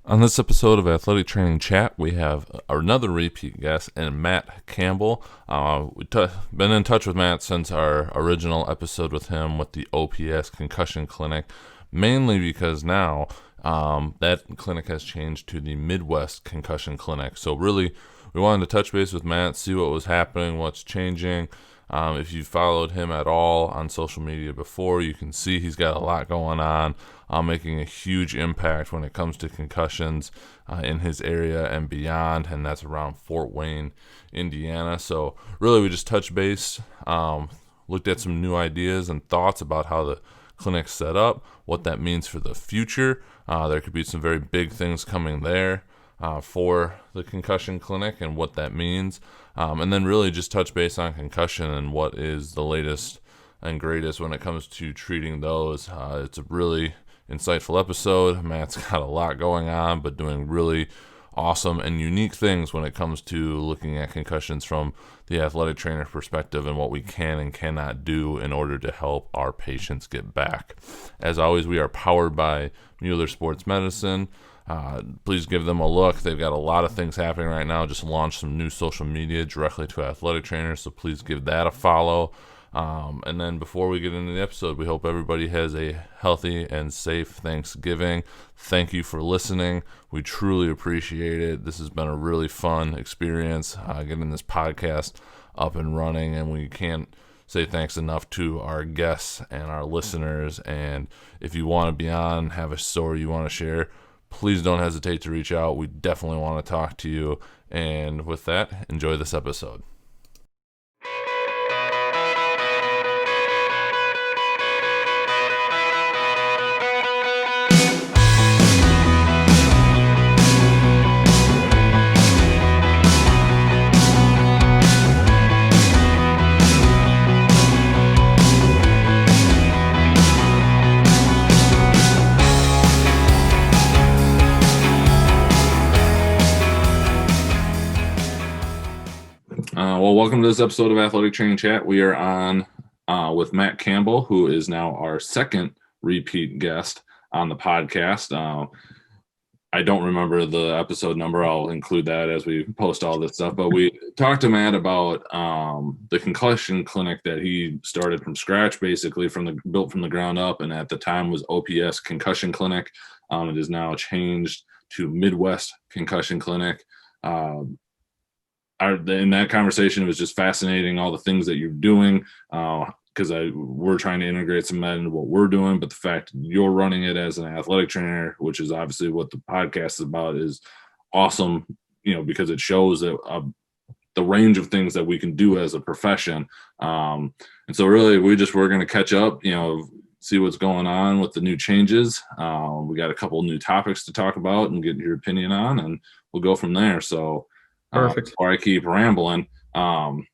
On this episode of Athletic Training Chat, we have another repeat guest, and Matt Campbell. We've been in touch with Matt since our original episode with him with the OPS Concussion Clinic, mainly because now that clinic has changed to the Midwest Concussion Clinic. So really, we wanted to touch base with Matt, see what was happening, what's changing. If you followed him at all on social media before, you can see he's got a lot going on, making a huge impact when it comes to concussions in his area and beyond, and that's around Fort Wayne, Indiana. So really we just touched base, looked at some new ideas and thoughts about how the clinic's set up, what that means for the future. There could be some very big things coming there for the concussion clinic and what that means. And then really just touch base on concussion and what is the latest and greatest when it comes to treating those. It's a really insightful episode. Matt's got a lot going on, but doing really awesome and unique things when it comes to looking at concussions from the athletic trainer perspective and what we can and cannot do in order to help our patients get back. As always, we are powered by Mueller Sports Medicine. Please give them a look. They've got a lot of things happening right now. Just launched some new social media directly to athletic trainers, so please give that a follow. And then before we get into the episode, we hope everybody has a healthy and safe Thanksgiving. Thank you for listening. We truly appreciate it. This has been a really fun experience getting this podcast up and running, and we can't say thanks enough to our guests and our listeners. And if you want to be on, have a story you want to share, please don't hesitate to reach out. We definitely want to talk to you. And with that, enjoy this episode. Well, welcome to this episode of Athletic Training Chat. We are on with Matt Campbell, who is now our second repeat guest on the podcast. I don't remember the episode number. I'll include that as we post all this stuff. But we talked to Matt about the concussion clinic that he started from scratch, basically built from the ground up, and at the time was OPS Concussion Clinic. It is now changed to Midwest Concussion Clinic. In that conversation, it was just fascinating, all the things that you're doing, because we're trying to integrate some of that into what we're doing. But the fact you're running it as an athletic trainer, which is obviously what the podcast is about, is awesome, because it shows that the range of things that we can do as a profession. And so really, we're going to catch up, see what's going on with the new changes. We got a couple new topics to talk about and get your opinion on, and we'll go from there. So Perfect. Before I keep rambling, what's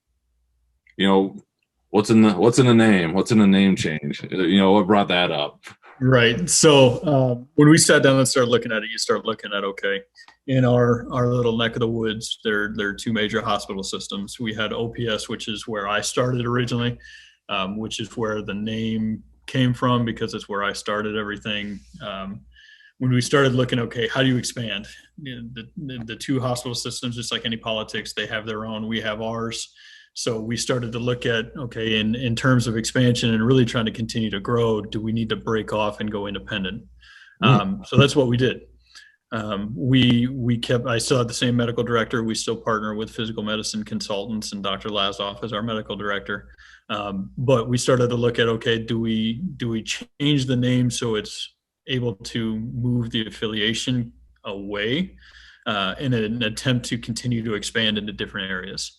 in the name? What's in the name change? What brought that up? Right. So when we sat down and started looking at it, you start looking at, okay, in our little neck of the woods, there are two major hospital systems. We had OPS, which is where I started originally, which is where the name came from because it's where I started everything. When we started looking, okay, how do you expand? The two hospital systems, just like any politics, they have their own, we have ours. So we started to look at, okay, in terms of expansion and really trying to continue to grow, do we need to break off and go independent? So that's what we did. I still had the same medical director. We still partner with physical medicine consultants and Dr. Lazoff as our medical director. But we started to look at, okay, do we change the name so it's able to move the affiliation away in an attempt to continue to expand into different areas.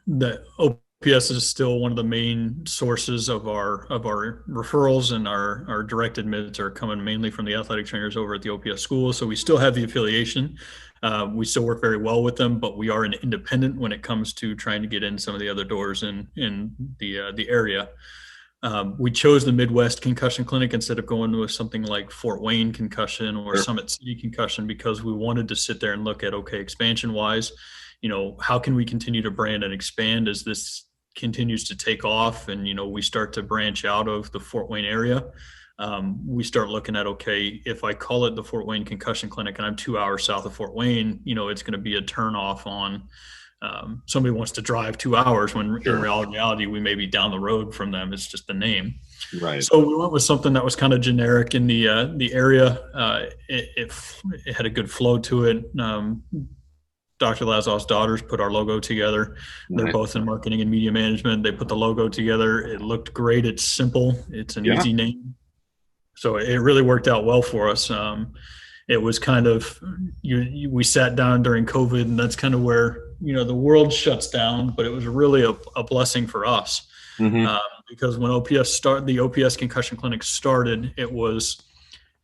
The OPS is still one of the main sources of our referrals, and our direct admits are coming mainly from the athletic trainers over at the OPS school. So we still have the affiliation. We still work very well with them, but we are an independent when it comes to trying to get in some of the other doors in the area. We chose the Midwest Concussion Clinic instead of going with something like Fort Wayne Concussion or Summit City Concussion, because we wanted to sit there and look at, okay, expansion-wise, how can we continue to brand and expand as this continues to take off and, we start to branch out of the Fort Wayne area. we start looking at, okay, if I call it the Fort Wayne Concussion Clinic and I'm 2 hours south of Fort Wayne, it's going to be a turnoff on somebody wants to drive 2 hours when in reality we may be down the road from them. It's just the name. Right. So we went with something that was kind of generic in the area. It had a good flow to it. Dr. Lazoff's daughters put our logo together. They're both in marketing and media management. They put the logo together. It looked great. It's simple. It's an easy name. So it really worked out well for us. It was kind of, we sat down during COVID, and that's kind of where, the world shuts down, but it was really a blessing for us. Because when the OPS Concussion Clinic started, it was,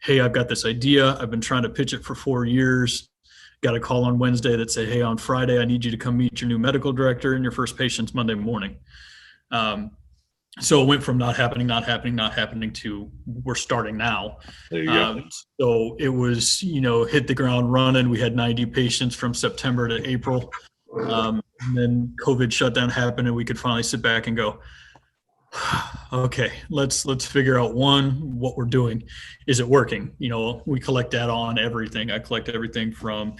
hey, I've got this idea. I've been trying to pitch it for 4 years. Got a call on Wednesday that said, hey, on Friday, I need you to come meet your new medical director and your first patient's Monday morning. So it went from not happening to we're starting now. There you go. So it was, hit the ground running. We had 90 patients from September to April. And then COVID shutdown happened, and we could finally sit back and go, okay, let's figure out what we're doing. Is it working? We collect data on everything. I collect everything from,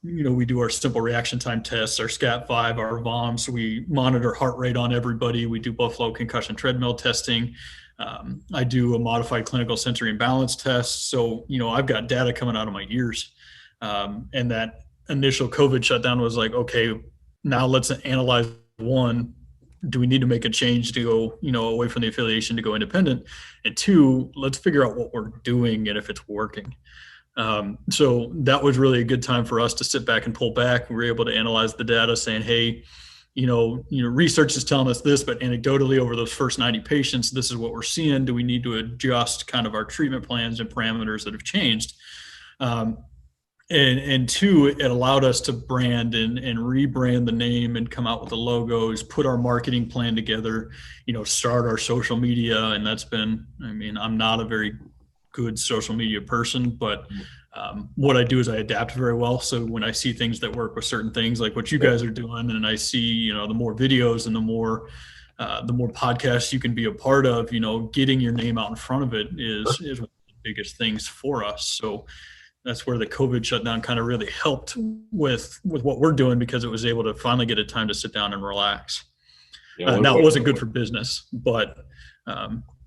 we do our simple reaction time tests, our SCAT5, our VOMs. We monitor heart rate on everybody. We do Buffalo concussion treadmill testing. I do a modified clinical sensory imbalance test. So, I've got data coming out of my ears. And that initial COVID shutdown was like, okay, now let's analyze one. Do we need to make a change to go, away from the affiliation to go independent? And two, let's figure out what we're doing and if it's working. So that was really a good time for us to sit back and pull back. We were able to analyze the data saying, hey, research is telling us this, but anecdotally over those first 90 patients, this is what we're seeing. Do we need to adjust kind of our treatment plans and parameters that have changed? And two, it allowed us to brand and rebrand the name and come out with the logos, put our marketing plan together, start our social media. And that's been, I'm not a very good social media person, but what I do is I adapt very well. So when I see things that work with certain things like what you guys are doing, and I see, the more videos and the more podcasts you can be a part of, getting your name out in front of it is one of the biggest things for us. So that's where the COVID shutdown kind of really helped with what we're doing, because it was able to finally get a time to sit down and relax. Now it wasn't good for business, but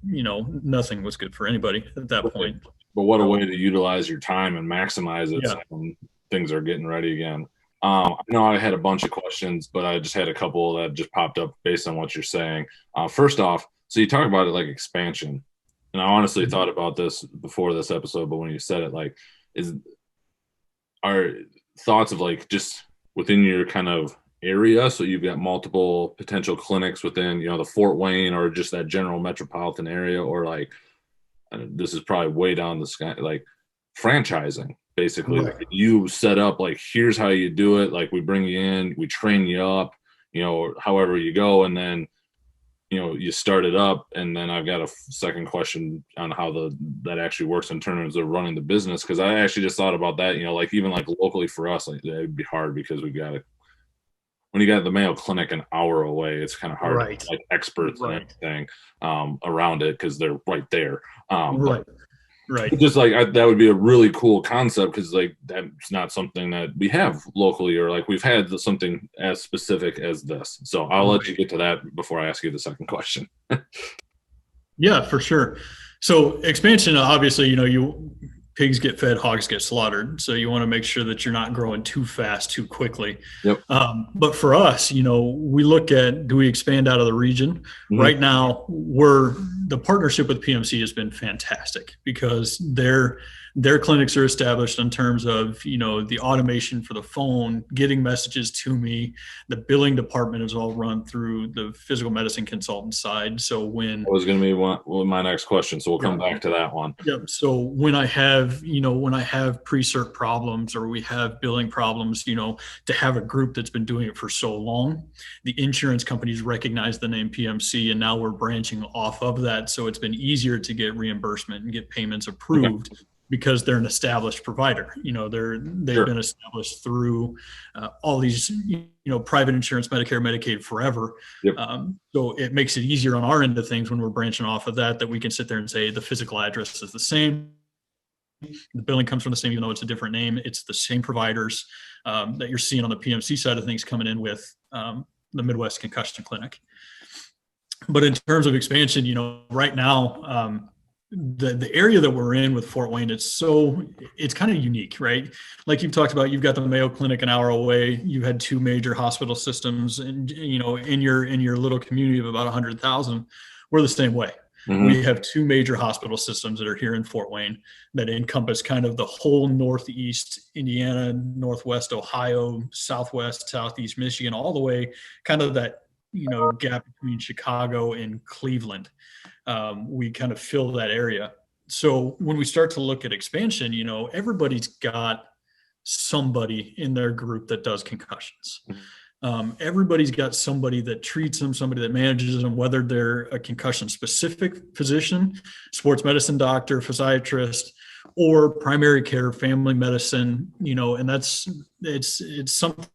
nothing was good for anybody at that point. But what a way to utilize your time and maximize it when things are getting ready again. I know I had a bunch of questions, but I just had a couple that just popped up based on what you're saying. First off, so you talk about it like expansion. And I honestly thought about this before this episode, but when you said it, like, are thoughts of like just within your kind of area, so you've got multiple potential clinics within the Fort Wayne or just that general metropolitan area, or like this is probably way down the sky, like franchising basically. Like you set up like, here's how you do it, like we bring you in, we train you up, however you go, and then you start it up. And then I've got a second question on how that actually works in terms of running the business, because I actually just thought about that, like even like locally for us, like it'd be hard because we got when you got the Mayo Clinic an hour away, it's kind of hard to like experts and everything around it because they're right there. Right. Just like that would be a really cool concept, because like that's not something that we have locally, or like we've had something as specific as this. So I'll let you get to that before I ask you the second question. Yeah, for sure. So expansion, obviously, pigs get fed, hogs get slaughtered. So you want to make sure that you're not growing too fast, too quickly. Yep. But for us, we look at, do we expand out of the region? Mm-hmm. Right now, the partnership with PMC has been fantastic, because their clinics are established in terms of, the automation for the phone, getting messages to me. The billing department is all run through the physical medicine consultant side. So when that was going to be my next question, so we'll come back to that one. Yep. So when I have pre-cert problems, or we have billing problems, to have a group that's been doing it for so long, the insurance companies recognize the name PMC, and now we're branching off of that. So it's been easier to get reimbursement and get payments approved. because they're an established provider. They've Sure. been established through all these, private insurance, Medicare, Medicaid forever. Yep. So it makes it easier on our end of things when we're branching off of that we can sit there and say the physical address is the same. The billing comes from the same, even though it's a different name. It's the same providers that you're seeing on the PMC side of things coming in with the Midwest Concussion Clinic. But in terms of expansion, right now, the area that we're in with Fort Wayne, it's kind of unique, right? Like you've talked about, you've got the Mayo Clinic an hour away. You had two major hospital systems, and in your little community of about 100,000, we're the same way. Mm-hmm. We have two major hospital systems that are here in Fort Wayne that encompass kind of the whole Northeast Indiana, Northwest Ohio, Southwest, Southeast Michigan, all the way kind of that gap between Chicago and Cleveland. We kind of fill that area. So when we start to look at expansion, everybody's got somebody in their group that does concussions. Everybody's got somebody that treats them, somebody that manages them, whether they're a concussion specific physician, sports medicine doctor, physiatrist, or primary care, family medicine, and it's something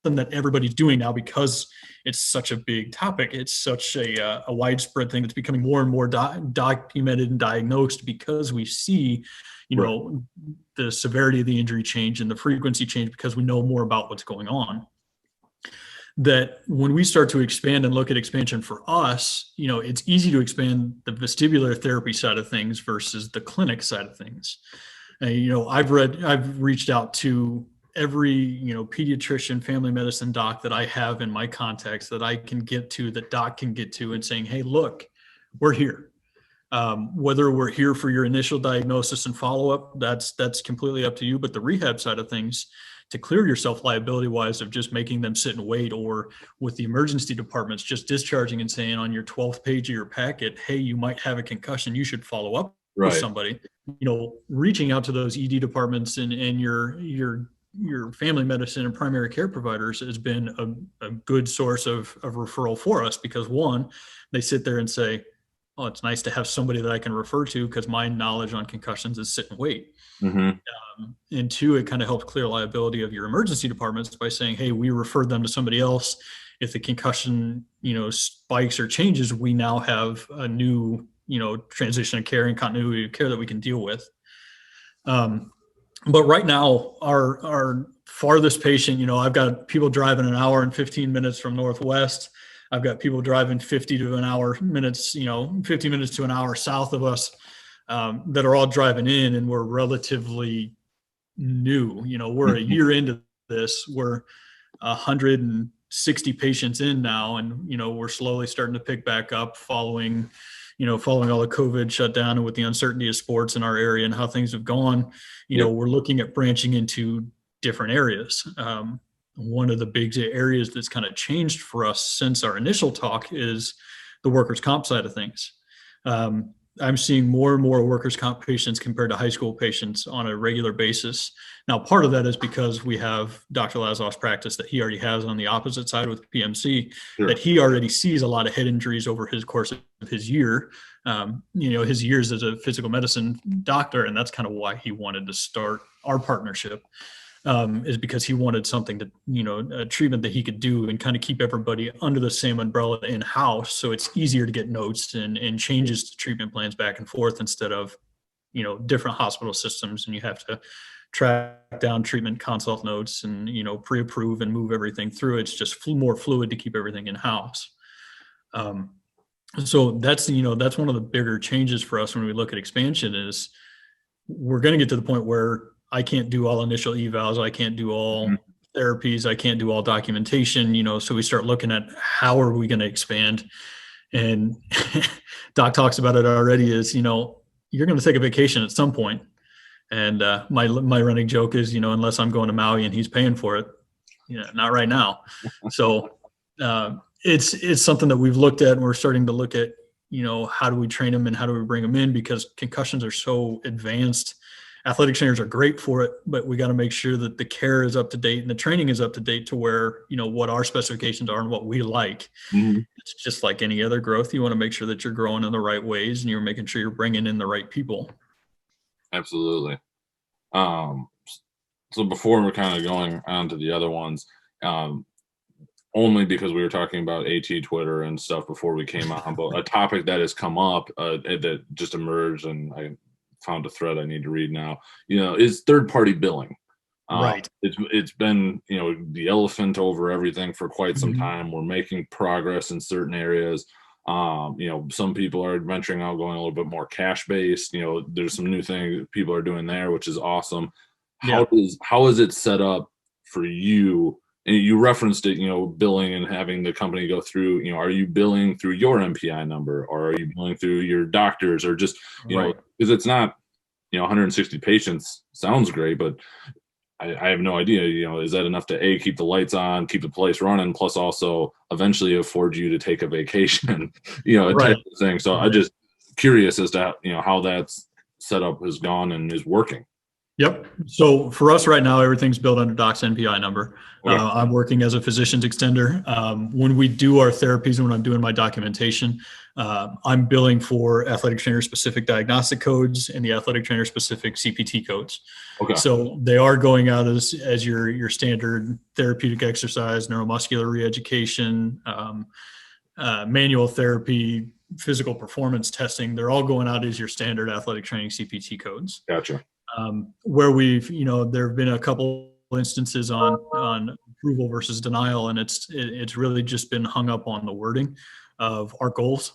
that everybody's doing now because it's such a big topic. It's such a widespread thing that's becoming more and more documented and diagnosed because we see, the severity of the injury change and the frequency change because we know more about what's going on. That when we start to expand and look at expansion for us, it's easy to expand the vestibular therapy side of things versus the clinic side of things. I've reached out to every, pediatrician, family medicine doc that I have in my contacts that I can get to, that doc can get to, and saying, hey, look, we're here. Whether we're here for your initial diagnosis and follow-up, that's completely up to you. But the rehab side of things, to clear yourself liability-wise of just making them sit and wait, or with the emergency departments, just discharging and saying on your 12th page of your packet, hey, you might have a concussion, you should follow up with somebody. Reaching out to those ED departments and your family medicine and primary care providers has been a good source of referral for us, because one, they sit there and say, oh, it's nice to have somebody that I can refer to because my knowledge on concussions is sit and wait. Mm-hmm. And two, it kind of helps clear liability of your emergency departments by saying, hey, we referred them to somebody else. If the concussion, spikes or changes, we now have a new, transition of care and continuity of care that we can deal with. But right now, our farthest patient, I've got people driving an hour and 15 minutes from Northwest. I've got people driving 50 minutes to an hour south of us that are all driving in, and we're relatively new. We're a year into this. We're 160 patients in now, and, we're slowly starting to pick back up following all the COVID shutdown and with the uncertainty of sports in our area and how things have gone, we're looking at branching into different areas. One of the big areas that's kind of changed for us since our initial talk is the workers' comp side of things. I'm seeing more and more workers' comp patients compared to high school patients on a regular basis. Now, part of that is because we have Dr. Lazoff's practice that he already has on the opposite side with PMC, that he already sees a lot of head injuries over his course of his year, his years as a physical medicine doctor. And that's kind of why he wanted to start our partnership. Is because he wanted something to, a treatment that he could do and kind of keep everybody under the same umbrella in-house. So it's easier to get notes and changes to treatment plans back and forth instead of, different hospital systems. And you have to track down treatment consult notes and, pre-approve and move everything through. It's just more fluid to keep everything in-house. So that's one of the bigger changes for us when we look at expansion is we're going to get to the point where I can't do all initial evals. I can't do all therapies. I can't do all documentation, so we start looking at how are we going to expand. And Doc talks about it already is, you're going to take a vacation at some point. And my running joke is, unless I'm going to Maui and he's paying for it, not right now. So it's something that we've looked at, and we're starting to look at, how do we train them and how do we bring them in, because concussions are so advanced. Athletic trainers are great for it, but we got to make sure that the care is up to date and the training is up to date to where, what our specifications are and what we like. Mm-hmm. It's just like any other growth. You want to make sure that you're growing in the right ways and you're making sure you're bringing in the right people. Absolutely. Um, so before we're kind of going on to the other ones, um, only because we were talking about AT Twitter and stuff before we came on, but a topic that has come up that just emerged, and I found a thread I need to read now, is third party billing. Right. It's been, the elephant over everything for quite some Mhm. time. We're making progress in certain areas. Some people are venturing out, going a little bit more cash based. There's some new things people are doing there, which is awesome. Yeah. How is it set up for you? And you referenced it, billing and having the company go through. Are you billing through your MPI number, or are you billing through your doctors, or just, Right. because it's not, 160 patients sounds great, but I have no idea, is that enough to keep the lights on, keep the place running, plus also eventually afford you to take a vacation, type Right. of thing. So I'm Right. just curious as to, how that's set up has gone and is working. Yep. So for us right now, everything's built under Doc's NPI number. Okay. I'm working as a physician's extender. When we do our therapies and when I'm doing my documentation, I'm billing for athletic trainer specific diagnostic codes and the athletic trainer specific CPT codes. Okay. So they are going out as your standard therapeutic exercise, neuromuscular reeducation, manual therapy, physical performance testing. They're all going out as your standard athletic training CPT codes. Gotcha. Where we've, there have been a couple instances on approval versus denial, and it's really just been hung up on the wording of our goals.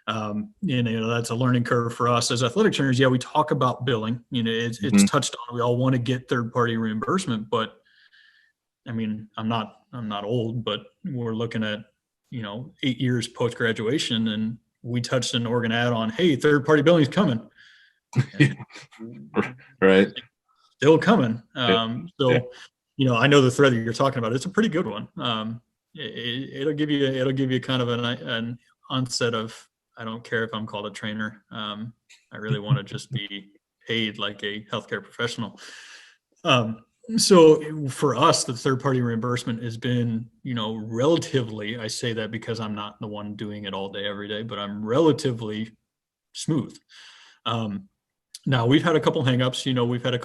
That's a learning curve for us as athletic trainers. Yeah, we talk about billing. It's touched on. We all want to get third party reimbursement, but I mean, I'm not old, but we're looking at 8 years post graduation, and we touched an organ ad on, hey, third party billing is coming. And Right. still coming. Yeah. I know the thread that you're talking about. It's a pretty good one. It'll give you kind of an onset of, I don't care if I'm called a trainer. I really want to just be paid like a healthcare professional. So for us, the third party reimbursement has been, relatively, I say that because I'm not the one doing it all day, every day, but I'm relatively smooth. Now we've had a couple hangups, we've had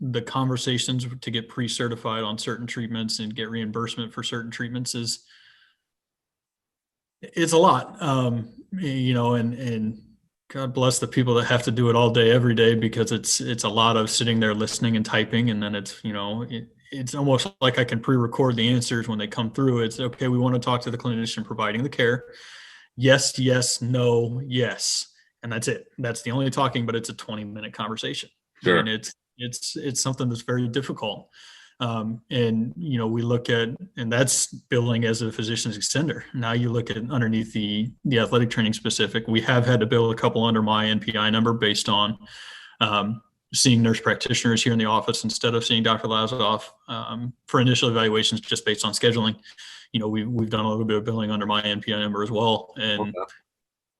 the conversations to get pre-certified on certain treatments and get reimbursement for certain treatments it's a lot. And God bless the people that have to do it all day, every day, because it's a lot of sitting there listening and typing. And then it's almost like I can pre-record the answers when they come through. It's okay. We want to talk to the clinician providing the care. Yes, yes, no, yes. And that's it. That's the only talking, but it's a 20-minute conversation. Sure. And it's something that's very difficult. We look at, and that's billing as a physician's extender. Now you look at underneath the athletic training specific, we have had to bill a couple under my NPI number based on seeing nurse practitioners here in the office instead of seeing Dr. Lazoff for initial evaluations, just based on scheduling. We've done a little bit of billing under my NPI number as well. And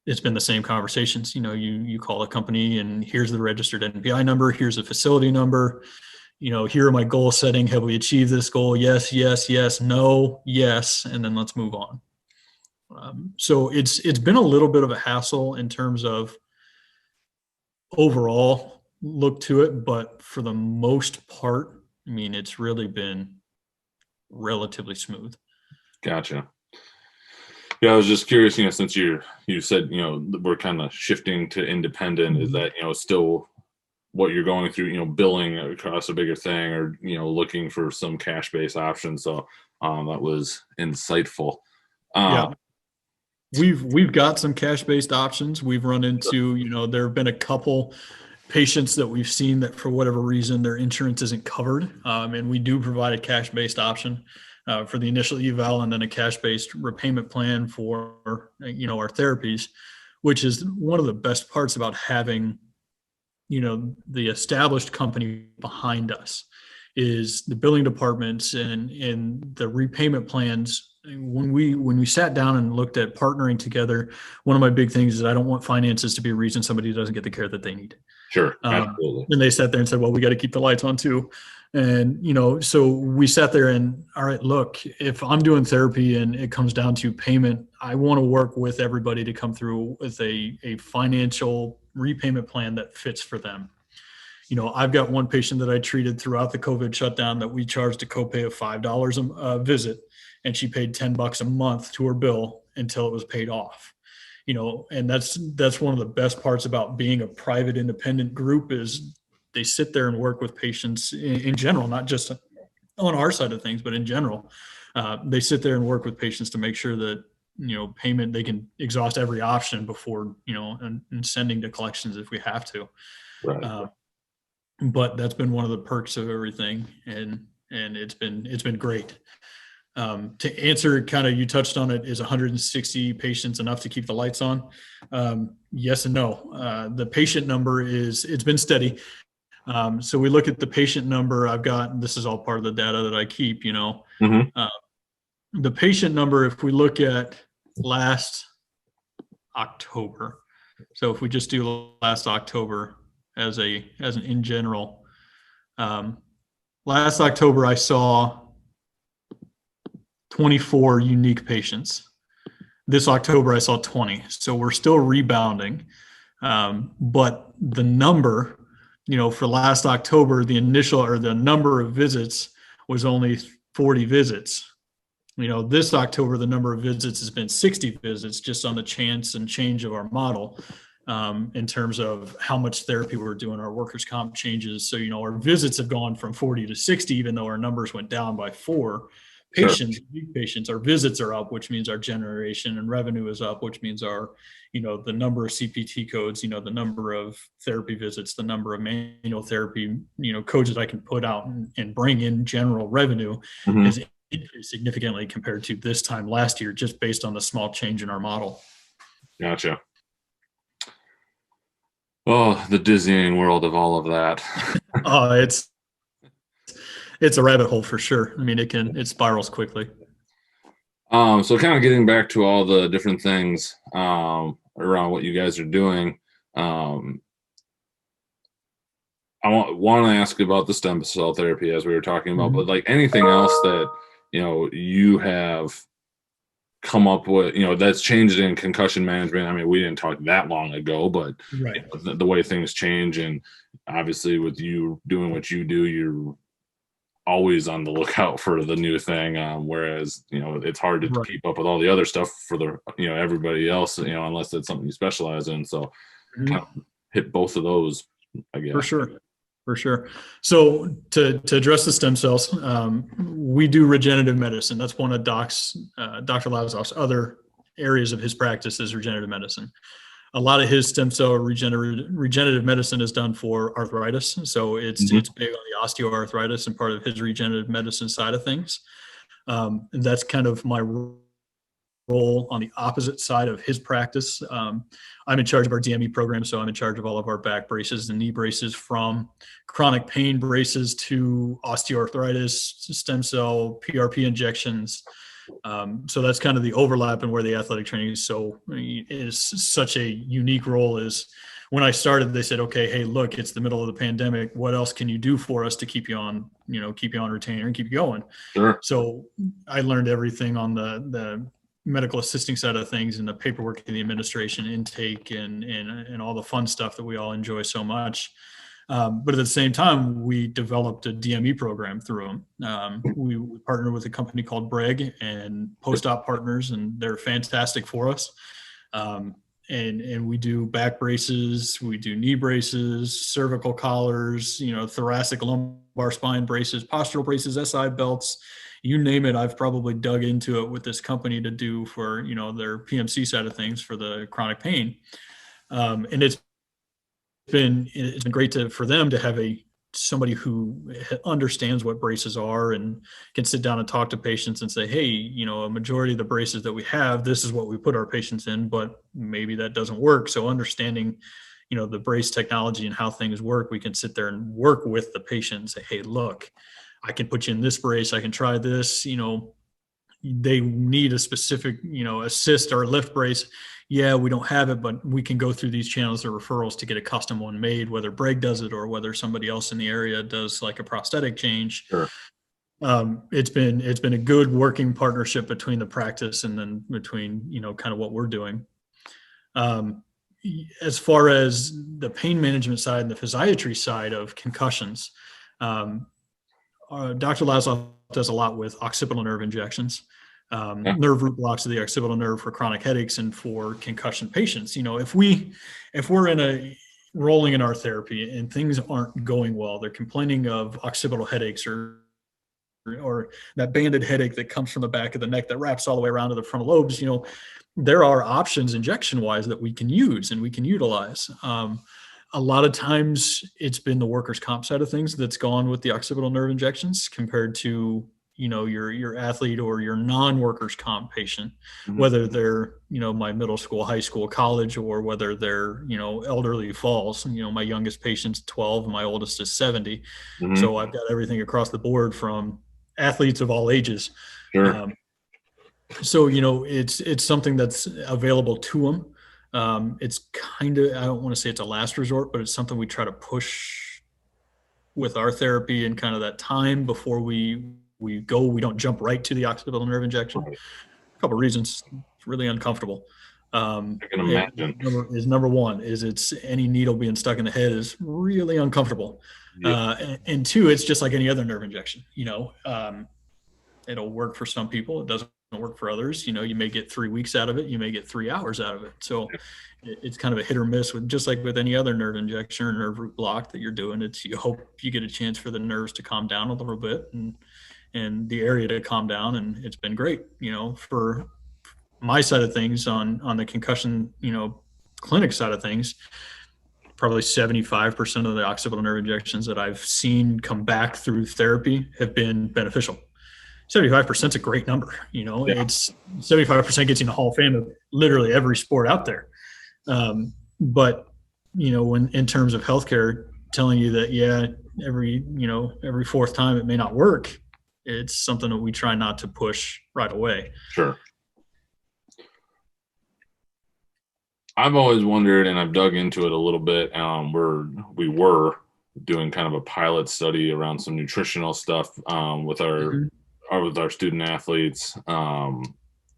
it's been the same conversations. You call a company and here's the registered NPI number, here's the facility number, here are my goal setting. Have we achieved this goal? Yes, yes, yes, no, yes, and then let's move on. So it's been a little bit of a hassle in terms of overall look to it, but for the most part, I mean, it's really been relatively smooth. Gotcha. Yeah, I was just curious, since you said, we're kind of shifting to independent, is that, still what you're going through, billing across a bigger thing, or, looking for some cash-based option. So that was insightful. Yeah. We've got some cash-based options. We've run into, there have been a couple patients that we've seen that for whatever reason their insurance isn't covered, and we do provide a cash-based option for the initial eval, and then a cash-based repayment plan for our therapies, which is one of the best parts about having the established company behind us, is the billing departments and the repayment plans. When we sat down and looked at partnering together, one of my big things is I don't want finances to be a reason somebody doesn't get the care that they need. Sure. Absolutely. And they sat there and said, well, we got to keep the lights on too. And, so we sat there and, all right, look, if I'm doing therapy and it comes down to payment, I want to work with everybody to come through with a financial repayment plan that fits for them. I've got one patient that I treated throughout the COVID shutdown that we charged a copay of $5 a visit, and she paid $10 a month to her bill until it was paid off. And that's one of the best parts about being a private independent group is they sit there and work with patients in general, not just on our side of things, but in general. They sit there and work with patients to make sure that, payment, they can exhaust every option before, and sending to collections if we have to. Right. But that's been one of the perks of everything. And it's been great. To answer kind of, you touched on it, is 160 patients enough to keep the lights on? Yes and no. The patient number it's been steady. So we look at the patient number I've got, this is all part of the data that I keep, the patient number, if we look at last October, so if we just do last October as an in general, last October I saw 24 unique patients. This October I saw 20. So we're still rebounding. But the number, for last October, the number of visits was only 40 visits. This October, the number of visits has been 60 visits, just on the chance and change of our model, in terms of how much therapy we're doing, our workers' comp changes. So, our visits have gone from 40 to 60, even though our numbers went down by 4. Patients, our visits are up, which means our generation and revenue is up, which means our, the number of CPT codes, the number of therapy visits, the number of manual therapy, codes that I can put out and bring in general revenue is increased significantly compared to this time last year, just based on the small change in our model. Gotcha. Oh, the dizzying world of all of that. It's a rabbit hole for sure. I mean, it spirals quickly. So kind of getting back to all the different things around what you guys are doing, I want to ask about the stem cell therapy, as we were talking about, but like anything else that, you have come up with, that's changed in concussion management. I mean, we didn't talk that long ago, but right. The way things change, and obviously with you doing what you do, you're always on the lookout for the new thing, whereas it's hard to keep up with all the other stuff for the everybody else, unless it's something you specialize in. So kind of hit both of those, I guess. For sure. So to address the stem cells, we do regenerative medicine. That's one of Dr. Lazoff's other areas of his practice is regenerative medicine. A lot of his stem cell regenerative medicine is done for arthritis. So it's big on the osteoarthritis and part of his regenerative medicine side of things. And that's kind of my role on the opposite side of his practice. I'm in charge of our DME program. So I'm in charge of all of our back braces and knee braces, from chronic pain braces to osteoarthritis, stem cell, PRP injections. So that's kind of the overlap and where the athletic training is. So it is such a unique role. Is when I started, they said, okay, hey, look, it's the middle of the pandemic. What else can you do for us to keep you on retainer and keep you going? Sure. So I learned everything on the medical assisting side of things, and the paperwork and the administration intake and all the fun stuff that we all enjoy so much. But at the same time, we developed a DME program through them. We partnered with a company called Breg and Post-Op Partners, and they're fantastic for us. And we do back braces, we do knee braces, cervical collars, thoracic lumbar spine braces, postural braces, SI belts, you name it. I've probably dug into it with this company to do for, their PMC side of things for the chronic pain. And it's been great for them to have somebody who understands what braces are and can sit down and talk to patients and say, hey, a majority of the braces that we have, this is what we put our patients in, but maybe that doesn't work. So understanding, the brace technology and how things work, we can sit there and work with the patient and say, hey, look, I can put you in this brace. I can try this. They need a specific, assist or lift brace. Yeah, we don't have it, but we can go through these channels or referrals to get a custom one made, whether Breg does it or whether somebody else in the area does like a prosthetic change. Sure. It's been a good working partnership between the practice and then between, kind of what we're doing. as far as the pain management side and the physiatry side of concussions, Dr. Laszlo does a lot with occipital nerve injections, nerve root blocks of the occipital nerve for chronic headaches and for concussion patients. If we're rolling in our therapy and things aren't going well, they're complaining of occipital headaches or that banded headache that comes from the back of the neck that wraps all the way around to the frontal lobes, there are options injection wise that we can use and we can utilize. A lot of times it's been the workers' comp side of things that's gone with the occipital nerve injections compared to, your athlete or your non-workers' comp patient, whether they're, my middle school, high school, college, or whether they're, elderly falls. My youngest patient's 12, my oldest is 70. So I've got everything across the board from athletes of all ages. Sure. So, it's something that's available to them. It's kind of, I don't want to say it's a last resort, but it's something we try to push with our therapy and kind of that time before we don't jump right to the occipital nerve injection. Right. A couple of reasons. It's really uncomfortable. I can imagine. Number one is it's any needle being stuck in the head is really uncomfortable. Yeah. And two, it's just like any other nerve injection, it'll work for some people. It doesn't work for others. You may get 3 weeks out of it. You may get 3 hours out of it. So it's kind of a hit or miss with, just like with any other nerve injection or nerve root block that you're doing. You hope you get a chance for the nerves to calm down a little bit and the area to calm down. And it's been great, for my side of things on the concussion, clinic side of things. Probably 75% of the occipital nerve injections that I've seen come back through therapy have been beneficial. 75% is a great number. It's 75% gets you in the Hall of Fame of literally every sport out there. But when in terms of healthcare, telling you that, every fourth time it may not work, it's something that we try not to push right away. Sure. I've always wondered, and I've dug into it a little bit. We were doing kind of a pilot study around some nutritional stuff with our student athletes.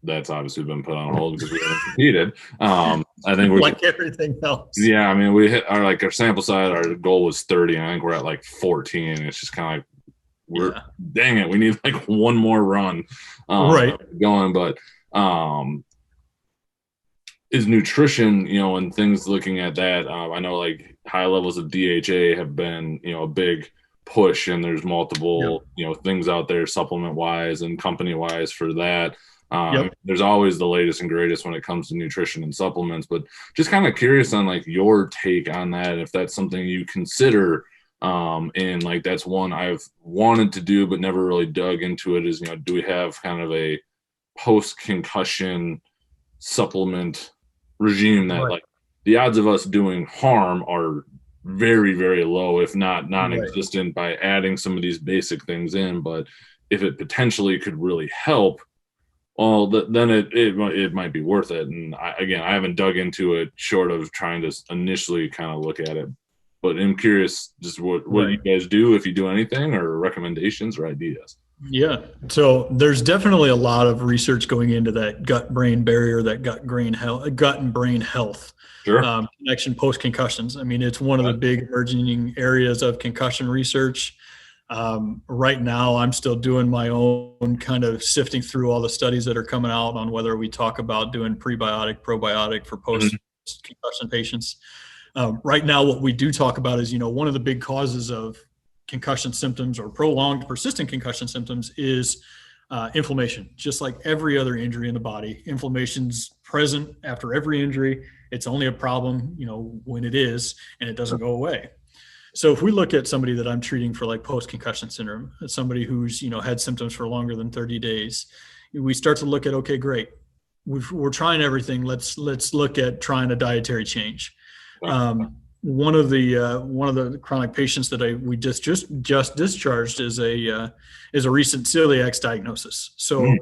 That's obviously been put on hold because we haven't competed. I think we're like everything else. Yeah, I mean, we hit our sample size. Our goal was 30, and I think we're at 14. It's just kind of dang it, we need one more run, right? Going, but is nutrition, and things looking at that. I know high levels of DHA have been, a big push, and there's multiple, things out there supplement wise and company wise for that. There's always the latest and greatest when it comes to nutrition and supplements, but just kind of curious on your take on that, if that's something you consider. And that's one I've wanted to do, but never really dug into it is, do we have kind of a post-concussion supplement regime that the odds of us doing harm are very, very low, if not non-existent, by adding some of these basic things in. But if it potentially could really help, well, then it might be worth it. And I haven't dug into it short of trying to initially kind of look at it. But I'm curious just what you guys do, if you do anything, or recommendations or ideas. Yeah. So there's definitely a lot of research going into that gut-brain barrier, that gut and brain health connection post-concussions. I mean, it's one of the big emerging areas of concussion research. Right now, I'm still doing my own kind of sifting through all the studies that are coming out on whether we talk about doing prebiotic, probiotic for post-concussion patients. Right now, what we do talk about is, one of the big causes of concussion symptoms or prolonged persistent concussion symptoms is inflammation. Just like every other injury in the body, inflammation's present after every injury. It's only a problem, when it is, and it doesn't go away. So if we look at somebody that I'm treating for post-concussion syndrome, somebody who's, had symptoms for longer than 30 days, we start to look at, okay, great. We're trying everything. Let's look at trying a dietary change. One of the chronic patients that we just discharged is a recent celiac diagnosis. So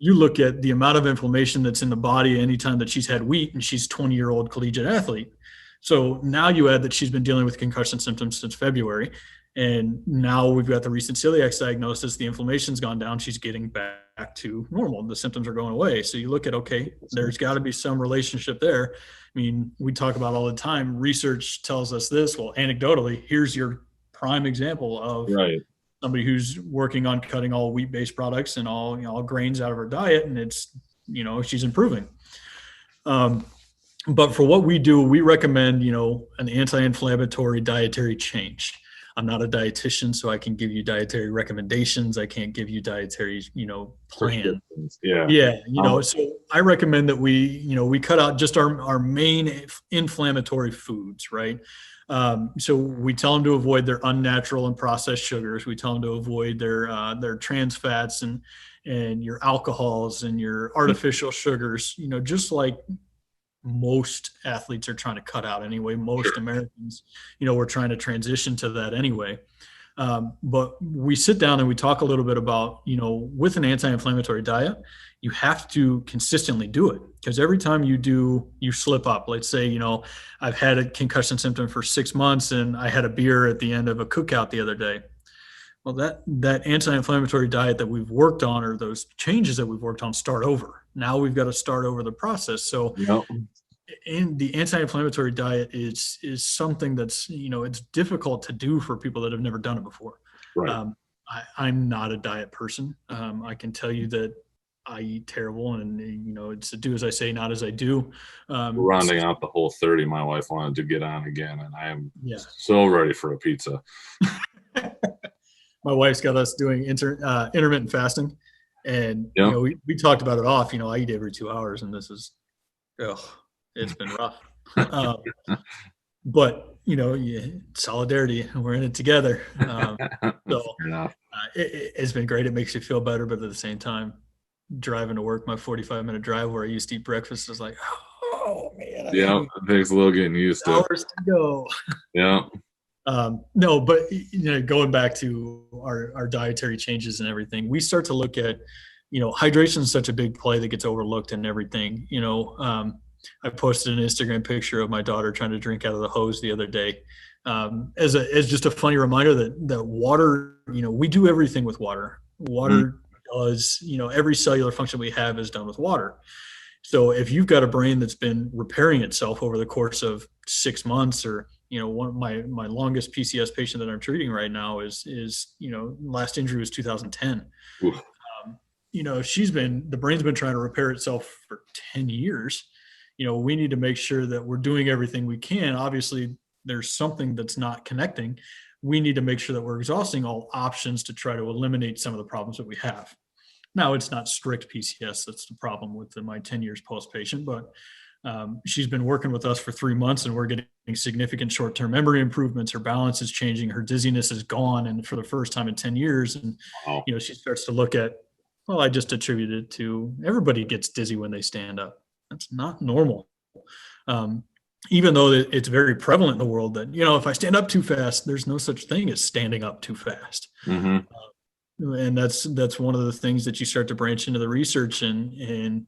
you look at the amount of inflammation that's in the body anytime that she's had wheat, and she's a 20-year-old collegiate athlete. So now you add that she's been dealing with concussion symptoms since February, and now we've got the recent celiac diagnosis. The inflammation's gone down. She's getting back to normal. The symptoms are going away. So you look at, okay, there's got to be some relationship there. I mean, we talk about all the time, research tells us this. Well, anecdotally, here's your prime example of somebody who's working on cutting all wheat-based products and all grains out of her diet, and it's, she's improving. But for what we do, we recommend, an anti-inflammatory dietary change. I'm not a dietitian, so I can give you dietary recommendations. I can't give you dietary, plan. So I recommend that we cut out just our main inflammatory foods, right? So we tell them to avoid their unnatural and processed sugars. We tell them to avoid their trans fats and your alcohols and your artificial sugars, just like most athletes are trying to cut out anyway. Most Americans, we're trying to transition to that anyway. But we sit down and we talk a little bit about, with an anti-inflammatory diet, you have to consistently do it, because every time you slip up. Let's say, I've had a concussion symptom for 6 months and I had a beer at the end of a cookout the other day. Well, that anti-inflammatory diet that we've worked on, or those changes that we've worked on, start over. Now we've got to start over the process. So in the anti-inflammatory diet is something that's, it's difficult to do for people that have never done it before. Right. I'm not a diet person. I can tell you that I eat terrible, and it's a do as I say, not as I do. Rounding out the whole 30, my wife wanted to get on again, and I am so ready for a pizza. My wife's got us doing intermittent fasting, and we talked about it off. I eat every 2 hours, and this is, it's been rough. But solidarity, we're in it together. It's been great. It makes you feel better, but at the same time, driving to work, my 45-minute drive where I used to eat breakfast, is like, oh man. It takes a little getting used to. Hours to go. Yeah. No, but going back to our dietary changes and everything, we start to look at, hydration is such a big play that gets overlooked in everything. I posted an Instagram picture of my daughter trying to drink out of the hose the other day, as just a funny reminder that water, we do everything with water. Water does, every cellular function we have is done with water. So if you've got a brain that's been repairing itself over the course of 6 months, or one of my longest PCS patient that I'm treating right now is last injury was 2010. The brain's been trying to repair itself for 10 years. We need to make sure that we're doing everything we can. Obviously, there's something that's not connecting. We need to make sure that we're exhausting all options to try to eliminate some of the problems that we have. Now, it's not strict PCS. That's the problem with my 10 years post patient, but she's been working with us for 3 months, and we're getting significant short-term memory improvements. Her balance is changing. Her dizziness is gone, and for the first time in 10 years. And, she starts to look at, I just attribute it to, everybody gets dizzy when they stand up. That's not normal. Even though it's very prevalent in the world that, if I stand up too fast, there's no such thing as standing up too fast. And that's one of the things that you start to branch into the research, and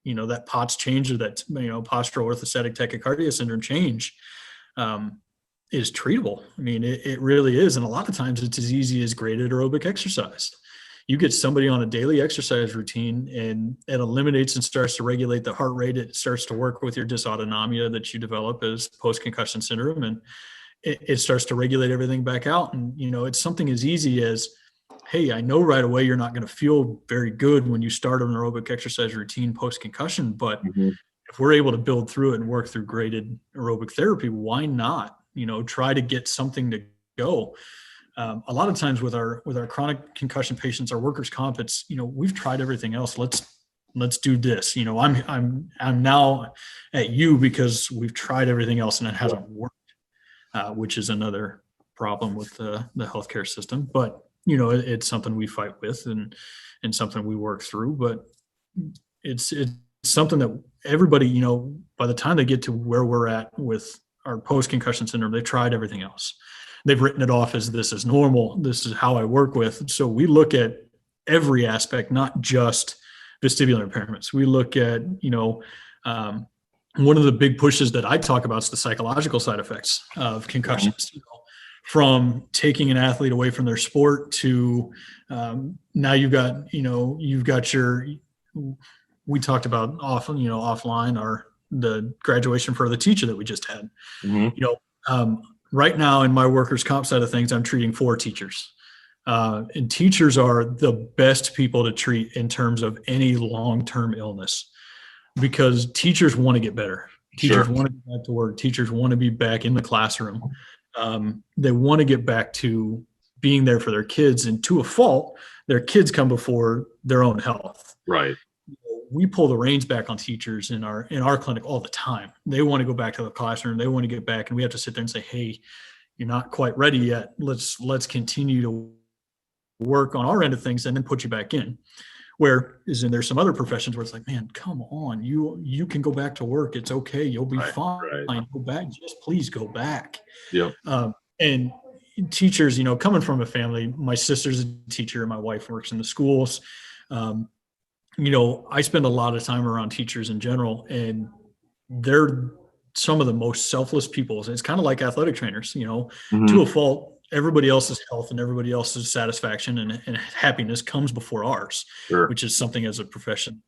that POTS change, or that, postural orthostatic tachycardia syndrome change, is treatable. I mean, it really is. And a lot of times it's as easy as graded aerobic exercise. You get somebody on a daily exercise routine, and it eliminates and starts to regulate the heart rate. It starts to work with your dysautonomia that you develop as post-concussion syndrome, and it starts to regulate everything back out. And, it's something as easy as, hey, I know right away you're not going to feel very good when you start an aerobic exercise routine post-concussion, but if we're able to build through it and work through graded aerobic therapy, why not, try to get something to go. A lot of times with our chronic concussion patients, our workers' comp, it's, we've tried everything else. Let's do this. I'm now at you because we've tried everything else and it hasn't worked, which is another problem with the healthcare system. But, it's something we fight with and something we work through, but it's something that everybody, by the time they get to where we're at with our post-concussion syndrome, they've tried everything else. They've written it off as, this is normal. This is how I work with. So we look at every aspect, not just vestibular impairments. We look at, one of the big pushes that I talk about is the psychological side effects of concussions. from taking an athlete away from their sport to now you've got your, we talked about often, offline, the graduation for the teacher that we just had. Right now in my workers' comp side of things, I'm treating 4 teachers. And teachers are the best people to treat in terms of any long-term illness, because teachers want to get better. Teachers want to get back to work. Teachers want to be back in the classroom. They want to get back to being there for their kids, and to a fault, their kids come before their own health. Right. We pull the reins back on teachers in our clinic all the time. They want to go back to the classroom. They want to get back, and we have to sit there and say, hey, you're not quite ready yet. Let's continue to work on our end of things and then put you back in. There's some other professions where it's like, man, come on, you can go back to work. It's okay. You'll be fine. Right. Go back. Just please go back. Yep. And teachers, coming from a family, my sister's a teacher, my wife works in the schools. I spend a lot of time around teachers in general, and they're some of the most selfless people. It's kind of like athletic trainers, to a fault. Everybody else's health and everybody else's satisfaction and happiness comes before ours, which is something as a profession,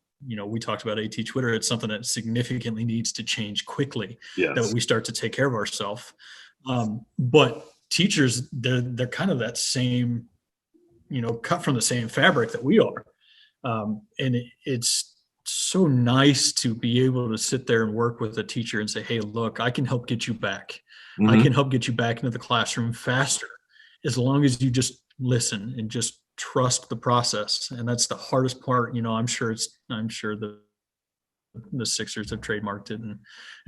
we talked about AT Twitter. It's something that significantly needs to change quickly, that we start to take care of ourselves. But teachers, they're kind of that same, cut from the same fabric that we are. And it's so nice to be able to sit there and work with a teacher and say, hey, look, I can help get you back. I can help get you back into the classroom faster, as long as you just listen and just trust the process. And that's the hardest part. I'm sure the Sixers have trademarked it and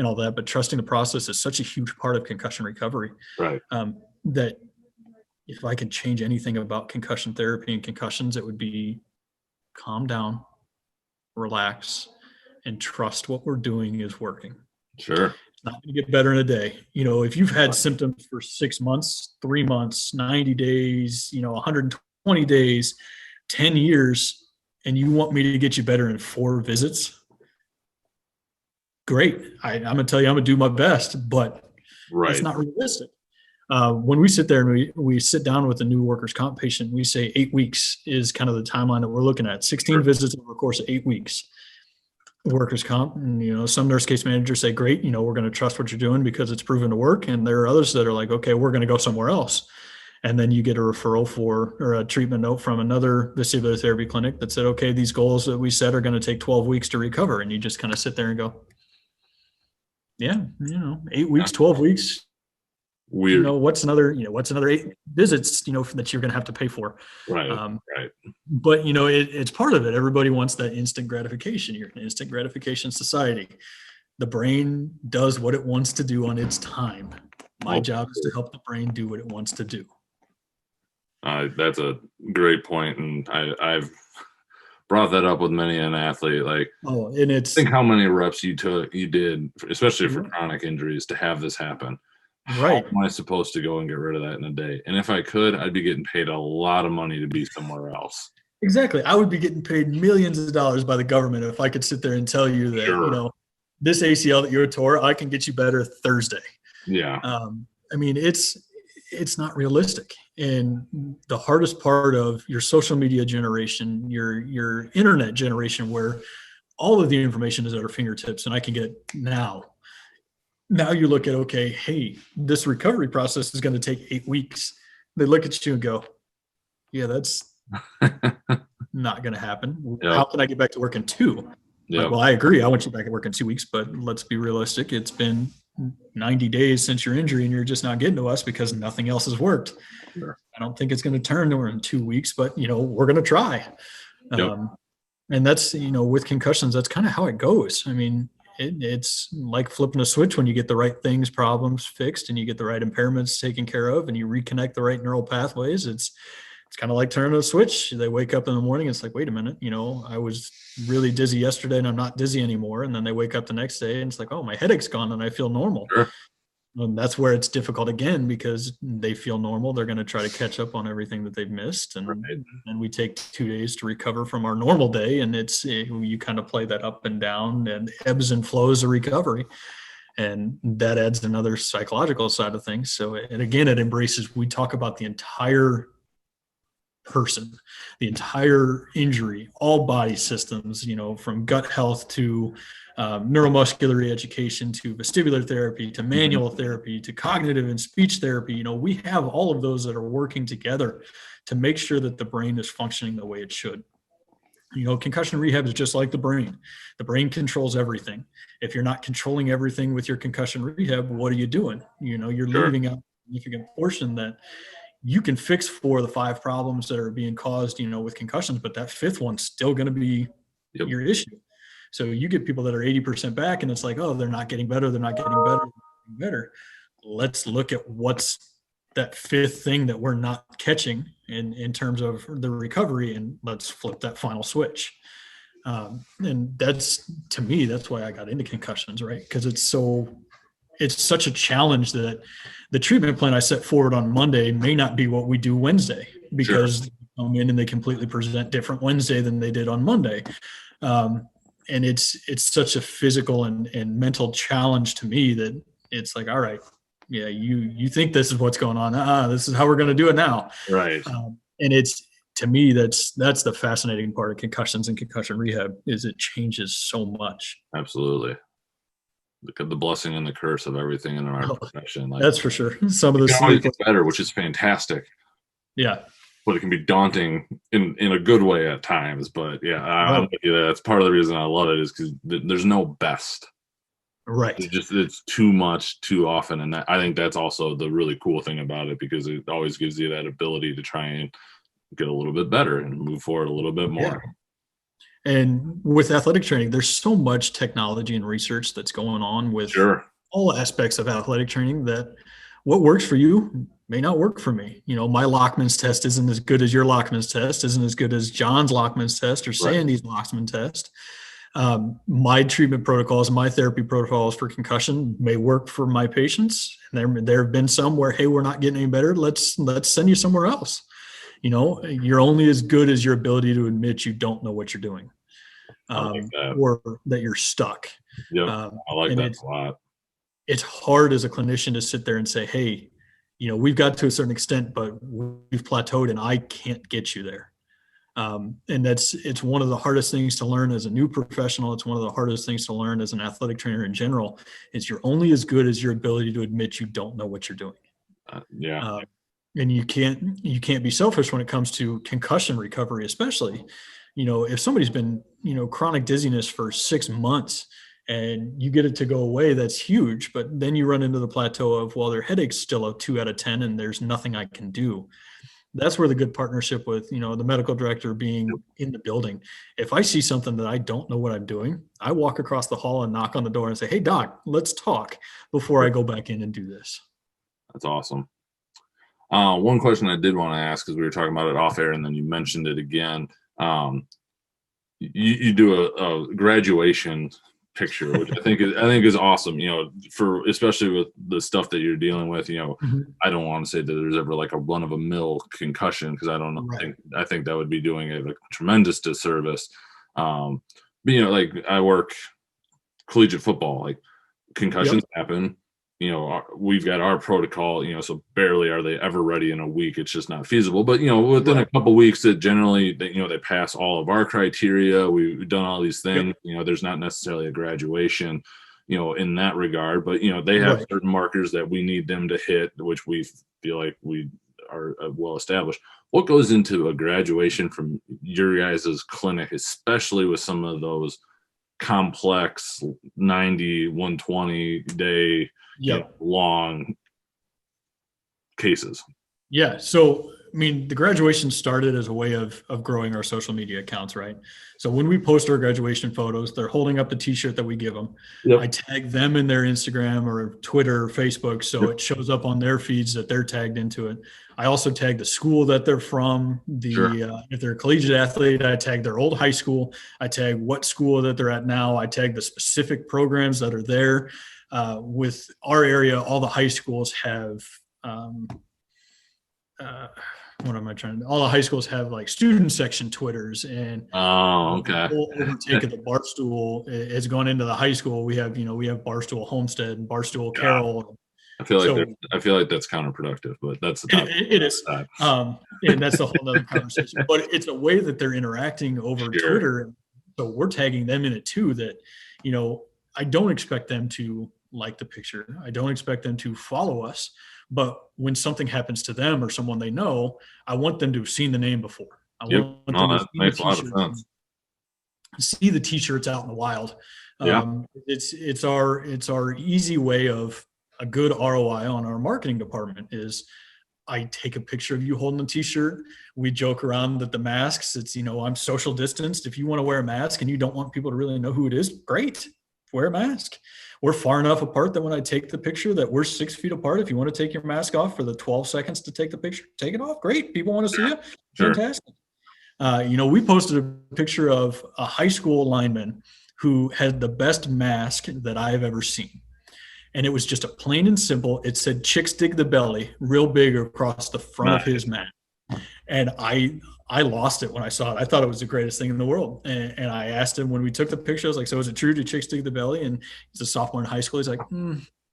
all that, but trusting the process is such a huge part of concussion recovery. Right. That if I can change anything about concussion therapy and concussions, it would be calm down, relax, and trust what we're doing is working. Sure. Not going to get better in a day. If you've had symptoms for 6 months, 3 months, 90 days, 120 days, 10 years, and you want me to get you better in 4 visits, great. I'm going to tell you, I'm going to do my best, but it's not realistic. When we sit there and we sit down with a new workers' comp patient, we say 8 weeks is kind of the timeline that we're looking at. 16 visits over the course of 8 weeks. Workers' comp, and some nurse case managers say, great, we're going to trust what you're doing because it's proven to work. And there are others that are like, okay, we're going to go somewhere else. And then you get a referral or a treatment note from another vestibular therapy clinic that said, okay, these goals that we set are going to take 12 weeks to recover. And you just kind of sit there and go, 8 weeks, 12 weeks. Weird. What's another 8 visits, that you're going to have to pay for. Right. Right. But, it's part of it. Everybody wants that instant gratification. You're an instant gratification society. The brain does what it wants to do on its time. My job is to help the brain do what it wants to do. That's a great point. And I've brought that up with many an athlete. Think how many reps you did, especially for chronic injuries, to have this happen. Right. How am I supposed to go and get rid of that in a day? And if I could, I'd be getting paid a lot of money to be somewhere else. Exactly. I would be getting paid millions of dollars by the government if I could sit there and tell you that, this ACL that you tore, I can get you better Thursday. Yeah. It's not realistic. And the hardest part of your social media generation, your internet generation, where all of the information is at our fingertips and I can get now you look at, okay, hey, this recovery process is going to take 8 weeks. They look at you and go, yeah, that's not going to happen. Yep. How can I get back to work in 2? Yep. Well, I agree. I want you back at work in 2 weeks, but let's be realistic. It's been 90 days since your injury and you're just not getting to us because nothing else has worked. Sure. I don't think it's going to turn over in 2 weeks, but we're going to try. Yep. And that's, with concussions, that's kind of how it goes. It's like flipping a switch when you get the right problems fixed and you get the right impairments taken care of and you reconnect the right neural pathways. It's kind of like turning a switch. They wake up in the morning. It's like, wait a minute, I was really dizzy yesterday and I'm not dizzy anymore. And then they wake up the next day and it's like, oh, my headache's gone and I feel normal. Sure. And that's where it's difficult again, because they feel normal. They're going to try to catch up on everything that they've missed. And we take 2 days to recover from our normal day. And you kind of play that up and down and ebbs and flows of recovery. And that adds another psychological side of things. So, and again, it embraces, we talk about the entire person, the entire injury, all body systems, from gut health to neuromuscular reeducation to vestibular therapy to manual therapy to cognitive and speech therapy. We have all of those that are working together to make sure that the brain is functioning the way it should. Concussion rehab is just like the brain. The brain controls everything. If you're not controlling everything with your concussion rehab, what are you doing? You're leaving out a significant portion that you can fix 4 of the 5 problems that are being caused, with concussions, but that 5th one's still going to be your issue. So you get people that are 80% back and it's like, oh, they're not getting better. They're not getting better. Let's look at what's that 5th thing that we're not catching in terms of the recovery, and let's flip that final switch. And that's, to me, that's why I got into concussions, right? Because it's such a challenge that the treatment plan I set forward on Monday may not be what we do Wednesday, because they come in and they completely present different Wednesday than they did on Monday. And it's such a physical and mental challenge to me that it's like, all right, yeah, you think this is what's going on. This is how we're going to do it now. Right. And it's, to me, that's the fascinating part of concussions and concussion rehab, is it changes so much. Absolutely. Look at the blessing and the curse of everything in our profession. That's for sure. Some of the always get better, which is fantastic. Yeah. But it can be daunting in a good way at times. But yeah, I'm with you. That's part of the reason I love it, is because there's no best. Right. It's too much too often. And I think that's also the really cool thing about it, because it always gives you that ability to try and get a little bit better and move forward a little bit more. Yeah. And with athletic training, there's so much technology and research that's going on with all aspects of athletic training, that what works for you may not work for me. My Lockman's test isn't as good as your Lockman's test, isn't as good as John's Lockman's test or Sandy's Lockman test. My treatment protocols, my therapy protocols for concussion may work for my patients. And there have been some where, hey, we're not getting any better. Let's send you somewhere else. You're only as good as your ability to admit you don't know what you're doing, or that you're stuck. Yeah, I like that a lot. It's hard as a clinician to sit there and say, hey, we've got to a certain extent, but we've plateaued and I can't get you there. And it's one of the hardest things to learn as a new professional. It's one of the hardest things to learn as an athletic trainer in general, is you're only as good as your ability to admit you don't know what you're doing. And you can't be selfish when it comes to concussion recovery, especially, if somebody's been, chronic dizziness for 6 months and you get it to go away, that's huge. But then you run into the plateau of, well, their headache's still a 2 out of 10 and there's nothing I can do. That's where the good partnership with, the medical director being in the building. If I see something that I don't know what I'm doing, I walk across the hall and knock on the door and say, hey, doc, let's talk before I go back in and do this. That's awesome. One question I did want to ask, because we were talking about it off air and then you mentioned it again. You do a graduation picture, which I think is awesome, for especially with the stuff that you're dealing with. I don't want to say that there's ever like a run of a mill concussion, because I don't know. I think that would be doing a tremendous disservice. But like, I work collegiate football, like concussions happen. We've got our protocol, so barely are they ever ready in a week. It's just not feasible. But, within a couple of weeks, that generally, they pass all of our criteria. We've done all these things. There's not necessarily a graduation, in that regard. But, they have certain markers that we need them to hit, which we feel like we are well established. What goes into a graduation from your guys' clinic, especially with some of those complex 90, 120 day long cases? Yeah. So, the graduation started as a way of growing our social media accounts, right? So when we post our graduation photos, they're holding up the t-shirt that we give them. I tag them in their Instagram or Twitter or Facebook, so it shows up on their feeds that they're tagged into it. I also tag the school that they're from. If they're a collegiate athlete, I tag their old high school. I tag what school that they're at now. I tag the specific programs that are there. With our area, all the high schools have what am I trying to, all the high schools have like student section Twitters, and Oh, the okay. whole overtake of the Barstool has gone into the high school. We have Barstool Homestead and Barstool Yeah. Carroll. I So feel like that's counterproductive, but that's the it, topic. it is. And that's a whole nother conversation, but it's a way that they're interacting over Sure. Twitter. So we're tagging them in it too, that, I don't expect them to like the picture. I don't expect them to follow us, but when something happens to them or someone they know, I want them to have seen the name before. I Yep. want No, them to that see makes the a lot of t-shirts, sense. see the t-shirts out in the wild. Yeah. It's our easy way of a good ROI on our marketing department is I take a picture of you holding a t-shirt. We joke around that the masks, it's, I'm social distanced. If you want to wear a mask and you don't want people to really know who it is, great, wear a mask. We're far enough apart that when I take the picture that we're 6 feet apart. If you want to take your mask off for the 12 seconds to take the picture, take it off. Great. People want to see you. Sure. Fantastic. We posted a picture of a high school lineman who had the best mask that I have ever seen. And it was just a plain and simple. It said "Chicks dig the belly" real big across the front of his mask. And I lost it when I saw it. I thought it was the greatest thing in the world. And I asked him when we took the picture, I was like, "So is it true? Do chicks dig the belly?" And he's a sophomore in high school. He's like,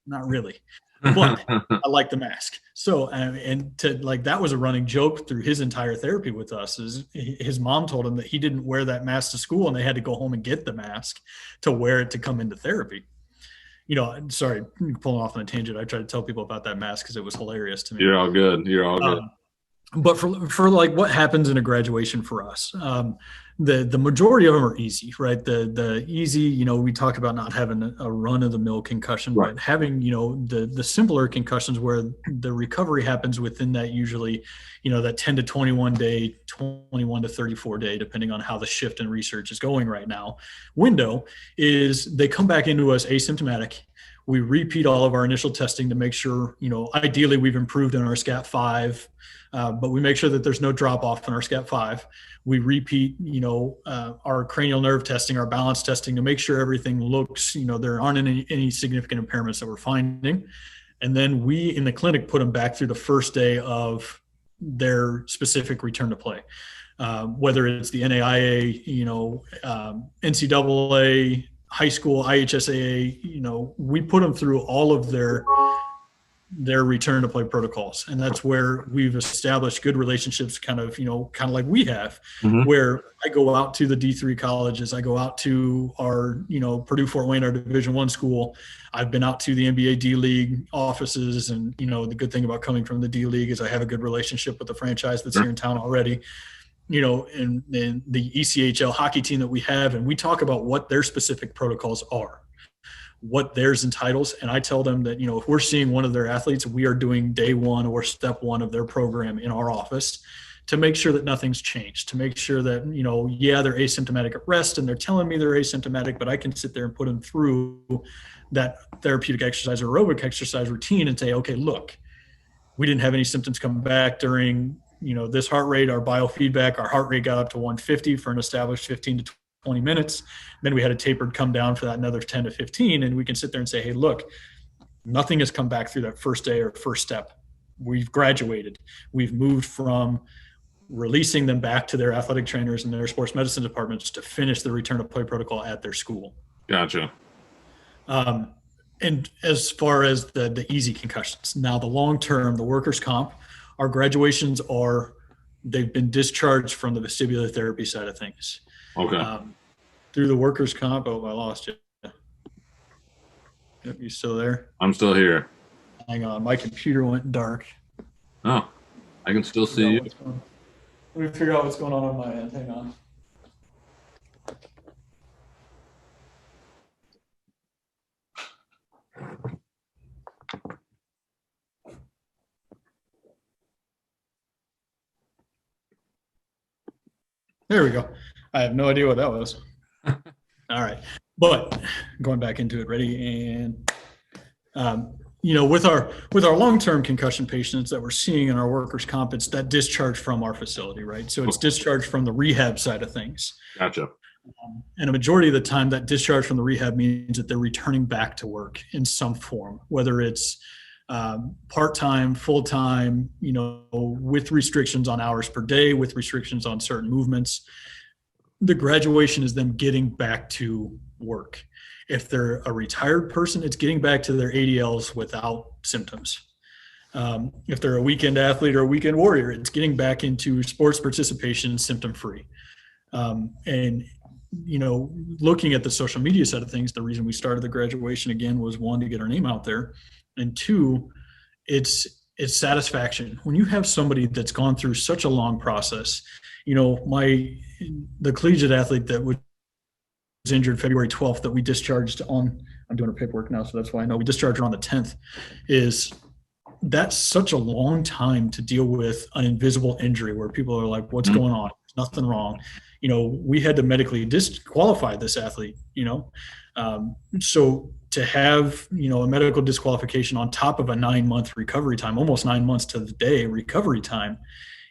"Not really." But I like the mask. So, and to like, that was a running joke through his entire therapy with us, is his mom told him that he didn't wear that mask to school and they had to go home and get the mask to wear it to come into therapy. Sorry, pulling off on a tangent. I try to tell people about that mask because it was hilarious to me. You're all good. You're all good. But for like what happens in a graduation for us, the majority of them are easy, right? The easy, we talk about not having a run of the mill concussion, Right. but having, the simpler concussions where the recovery happens within that usually, that 10 to 21 day, 21 to 34 day, depending on how the shift in research is going right now, window is they come back into us asymptomatic. We repeat all of our initial testing to make sure, ideally we've improved in our SCAT5, but we make sure that there's no drop off in our SCAT5. We repeat, our cranial nerve testing, our balance testing to make sure everything looks, there aren't any significant impairments that we're finding. And then we in the clinic put them back through the first day of their specific return to play. Whether it's the NAIA, NCAA, high school, IHSAA, we put them through all of their return to play protocols. And that's where we've established good relationships, kind of like we have, where I go out to the D3 colleges, I go out to our, Purdue Fort Wayne, our Division I school. I've been out to the NBA D League offices. And, the good thing about coming from the D League is I have a good relationship with the franchise that's here in town already. And the ECHL hockey team that we have, and we talk about what their specific protocols are, what theirs entitles. And I tell them that, if we're seeing one of their athletes, we are doing day one or step one of their program in our office to make sure that nothing's changed, to make sure that, they're asymptomatic at rest and they're telling me they're asymptomatic, but I can sit there and put them through that therapeutic exercise or aerobic exercise routine and say, okay, look, we didn't have any symptoms come back during, this heart rate, our biofeedback, our heart rate got up to 150 for an established 15 to 20 minutes. Then we had a tapered come down for that another 10 to 15. And we can sit there and say, hey, look, nothing has come back through that first day or first step. We've graduated. We've moved from releasing them back to their athletic trainers and their sports medicine departments to finish the return to play protocol at their school. Gotcha. And as far as the easy concussions, now the long-term, the workers' comp, our graduations they've been discharged from the vestibular therapy side of things. Okay. Through the workers' comp. Oh, I lost you. Yep, you still there? I'm still here. Hang on, my computer went dark. Oh, I can still see you. Let me figure out what's going on my end. Hang on. There we go. I have no idea what that was. All right. But going back into it, ready? And, with our long-term concussion patients that we're seeing in our workers' comp, it's that discharge from our facility, right? So it's discharge from the rehab side of things. Gotcha. And a majority of the time, that discharge from the rehab means that they're returning back to work in some form, whether it's part-time, full-time, with restrictions on hours per day, with restrictions on certain movements. The graduation is them getting back to work. If they're a retired person, it's getting back to their ADLs without symptoms. If they're a weekend athlete or a weekend warrior, it's getting back into sports participation symptom-free. And looking at the social media side of things, the reason we started the graduation again was, one, to get our name out there, and two, it's satisfaction. When you have somebody that's gone through such a long process, the collegiate athlete that was injured February 12th that we discharged on, I'm doing her paperwork now, so that's why I know we discharged her on the 10th, that's such a long time to deal with an invisible injury where people are like, what's going on? There's nothing wrong. We had to medically disqualify this athlete, so to have, a medical disqualification on top of a 9-month recovery time, almost 9 months to the day recovery time,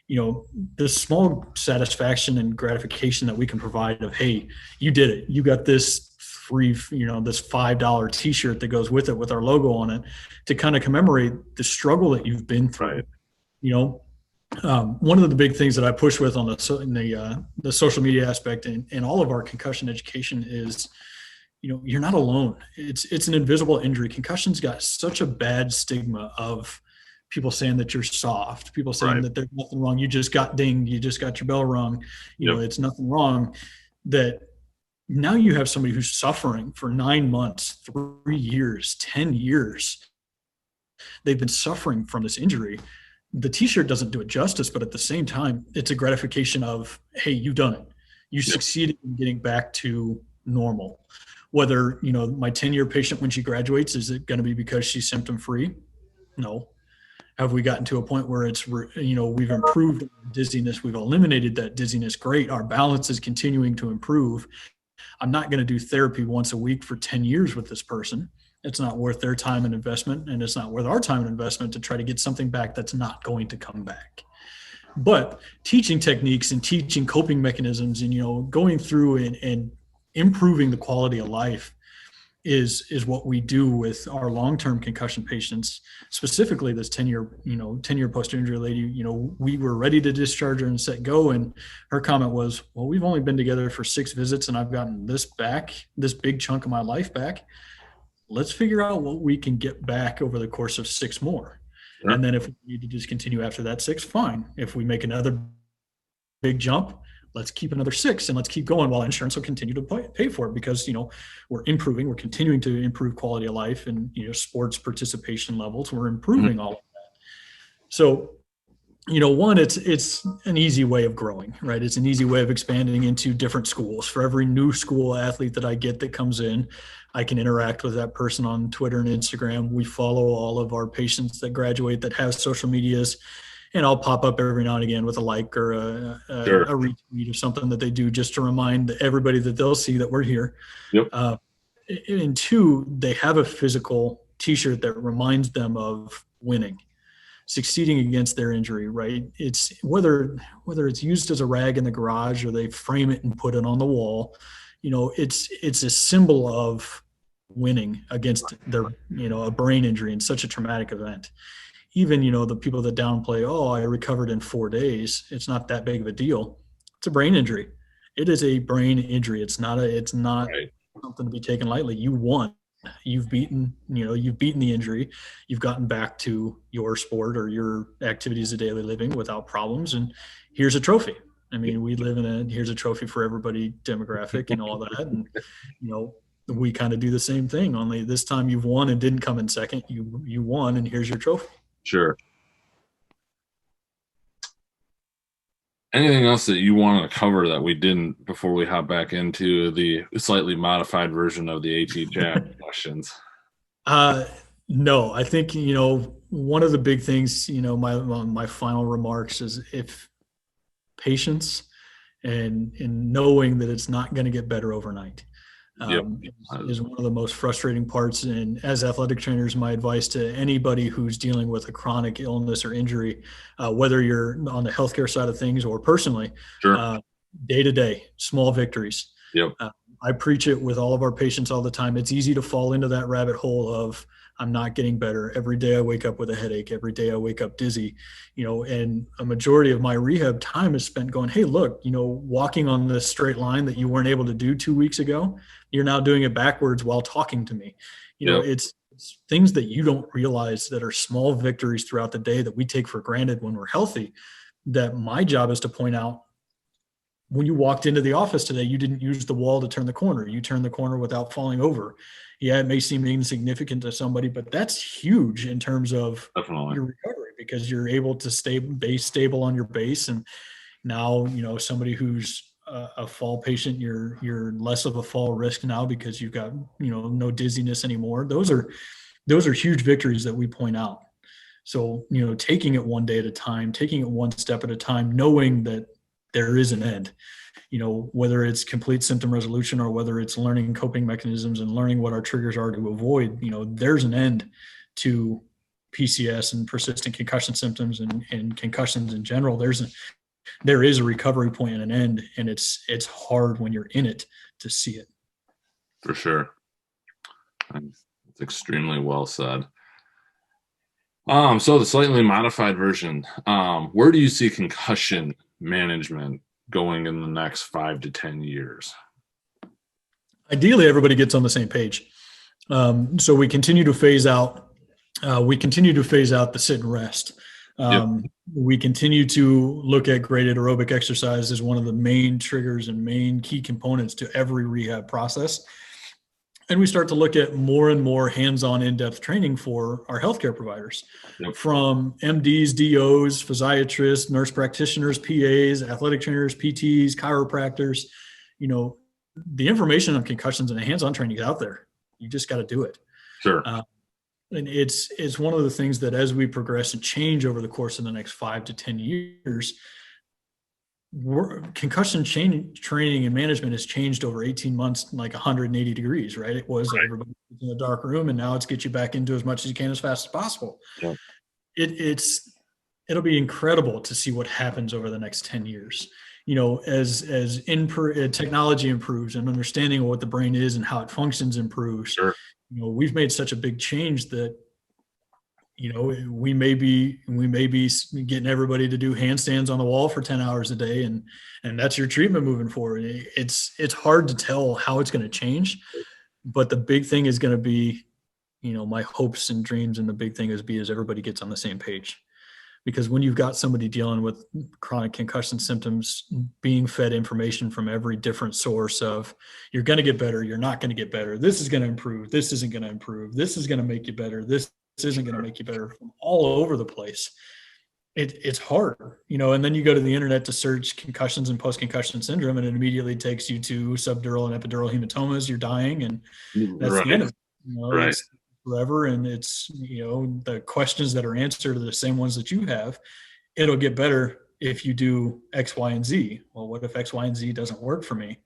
the small satisfaction and gratification that we can provide of, hey, you did it. You got this free, this $5 t-shirt that goes with it with our logo on it to kind of commemorate the struggle that you've been through. Right. One of the big things that I push with on the social media aspect and all of our concussion education is, you're not alone. It's an invisible injury. Concussions got such a bad stigma of people saying that you're soft, people saying that there's nothing wrong. You just got dinged. You just got your bell rung. It's nothing wrong. That now you have somebody who's suffering for 9 months, 3 years, 10 years. They've been suffering from this injury. The t-shirt doesn't do it justice, but at the same time, it's a gratification of, hey, you've done it. You succeeded in getting back to normal. Whether, my 10-year patient, when she graduates, is it going to be because she's symptom-free? No. Have we gotten to a point where it's, we've improved dizziness, we've eliminated that dizziness? Great. Our balance is continuing to improve. I'm not going to do therapy once a week for 10 years with this person. It's not worth their time and investment, and it's not worth our time and investment to try to get something back that's not going to come back. But teaching techniques and teaching coping mechanisms and, going through and improving the quality of life is what we do with our long-term concussion patients, specifically this 10-year post-injury lady. We were ready to discharge her and set go, and her comment was, well, we've only been together for 6 visits and I've gotten this back, this big chunk of my life back. Let's figure out what we can get back over the course of 6 more. Sure. And then if we need to just continue after that 6, fine. If we make another big jump, let's keep another 6 and let's keep going while insurance will continue to pay for it, because, we're continuing to improve quality of life and, sports participation levels. We're improving all of that. So, one, it's an easy way of growing, right? It's an easy way of expanding into different schools. For every new school athlete that I get that comes in, I can interact with that person on Twitter and Instagram. We follow all of our patients that graduate that have social medias, and I'll pop up every now and again with a like or a retweet or something that they do, just to remind everybody that they'll see that we're here. Yep. And 2, they have a physical t-shirt that reminds them of winning, succeeding against their injury, right? It's whether it's used as a rag in the garage or they frame it and put it on the wall, it's a symbol of winning against their, a brain injury in such a traumatic event. Even, the people that downplay, oh, I recovered in 4 days, it's not that big of a deal. It's a brain injury. It is a brain injury. It's not something to be taken lightly. You won. You've beaten the injury. You've gotten back to your sport or your activities of daily living without problems. And here's a trophy. I mean, we live in here's a trophy for everybody demographic and all that. And, we kind of do the same thing, only this time you've won and didn't come in second. You won, and here's your trophy. Sure. Anything else that you want to cover that we didn't before we hop back into the slightly modified version of the AT chat questions? No, I think, one of the big things, my final remarks is if patience and knowing that it's not going to get better overnight. Is one of the most frustrating parts. And as athletic trainers, my advice to anybody who's dealing with a chronic illness or injury, whether you're on the healthcare side of things or personally, day to day, small victories. Yep. I preach it with all of our patients all the time. It's easy to fall into that rabbit hole of, I'm not getting better. Every day I wake up with a headache. Every day I wake up dizzy, and a majority of my rehab time is spent going, hey, look, walking on this straight line that you weren't able to do 2 weeks ago, you're now doing it backwards while talking to me. It's things that you don't realize that are small victories throughout the day that we take for granted when we're healthy, that my job is to point out. When you walked into the office today, you didn't use the wall to turn the corner. You turned the corner without falling over. Yeah, it may seem insignificant to somebody, but that's huge in terms of your recovery, because you're able to stay base stable on your base. And now, somebody who's a fall patient, you're less of a fall risk now because you've got, no dizziness anymore. Those are huge victories that we point out. So, taking it one day at a time, taking it one step at a time, knowing that there is an end, whether it's complete symptom resolution or whether it's learning coping mechanisms and learning what our triggers are to avoid, there's an end to PCS and persistent concussion symptoms and concussions in general. There is a recovery point and an end, and it's hard when you're in it to see it. For sure. It's extremely well said. So the slightly modified version, where do you see concussion management going in the next 5 to 10 years? Ideally, everybody gets on the same page. So we continue to phase out. The sit and rest. We continue to look at graded aerobic exercise as one of the main triggers and main key components to every rehab process. And we start to look at more and more hands-on in-depth training for our healthcare providers, from MDs, DOs, physiatrists, nurse practitioners, PAs, athletic trainers, PTs, chiropractors. The information on concussions and hands-on training is out there. You just got to do it. Sure. And it's one of the things that as we progress and change over the course of the next 5 to 10 years, concussion training and management has changed over 18 months, like 180 degrees, right? It was everybody in a dark room, and now it's get you back into as much as you can as fast as possible. Yeah. It'll be incredible to see what happens over the next 10 years. As technology improves and understanding of what the brain is and how it functions improves. Sure. We've made such a big change that we may be getting everybody to do handstands on the wall for 10 hours a day, and that's your treatment moving forward. It's hard to tell how it's going to change, but the big thing is going to be, my hopes and dreams, and the big thing is everybody gets on the same page. Because when you've got somebody dealing with chronic concussion symptoms, being fed information from every different source of, you're going to get better, you're not going to get better, this is going to improve, this isn't going to improve, this is going to make you better, this isn't going to make you better, from all over the place. It's hard, and then you go to the internet to search concussions and post-concussion syndrome, and it immediately takes you to subdural and epidural hematomas. You're dying, and that's the end of it. It's forever, and it's, the questions that are answered are the same ones that you have. It'll get better if you do X, Y, and Z. Well, what if X, Y, and Z doesn't work for me?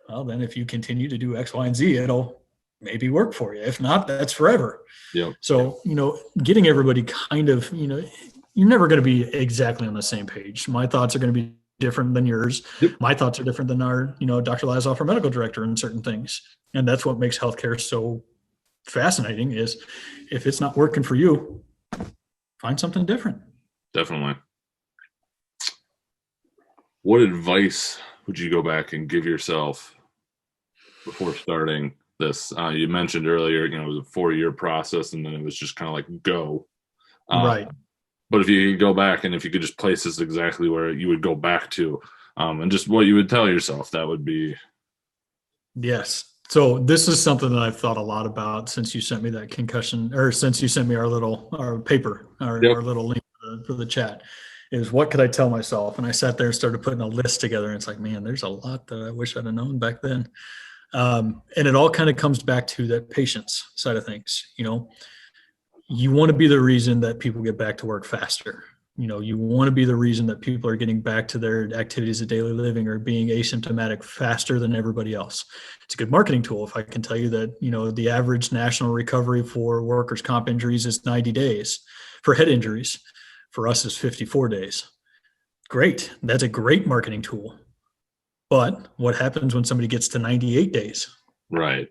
Well, then if you continue to do X, Y, and Z, it'll maybe work for you. If not, that's forever. Yep. So, getting everybody kind of, you're never going to be exactly on the same page. My thoughts are going to be different than yours. Yep. My thoughts are different than our, Dr. Lazoff, our medical director, in certain things. And that's what makes healthcare so fascinating, is if it's not working for you, find something different. Definitely. What advice would you go back and give yourself before starting this? You mentioned earlier, it was a 4-year process, and then it was just kind of like go. Right. But if you could go back, and if you could just place this exactly where you would go back to, and just what you would tell yourself, that would be. Yes. So this is something that I've thought a lot about since you sent me that concussion, or since you sent me our paper, our little link for the chat, is what could I tell myself? And I sat there and started putting a list together, and it's like, man, there's a lot that I wish I'd have known back then. And it all kind of comes back to that patience side of things. You want to be the reason that people get back to work faster. You want to be the reason that people are getting back to their activities of daily living or being asymptomatic faster than everybody else. It's a good marketing tool. If I can tell you that, the average national recovery for workers' comp injuries is 90 days. For head injuries, for us is 54 days. Great. That's a great marketing tool. But what happens when somebody gets to 98 days? Right.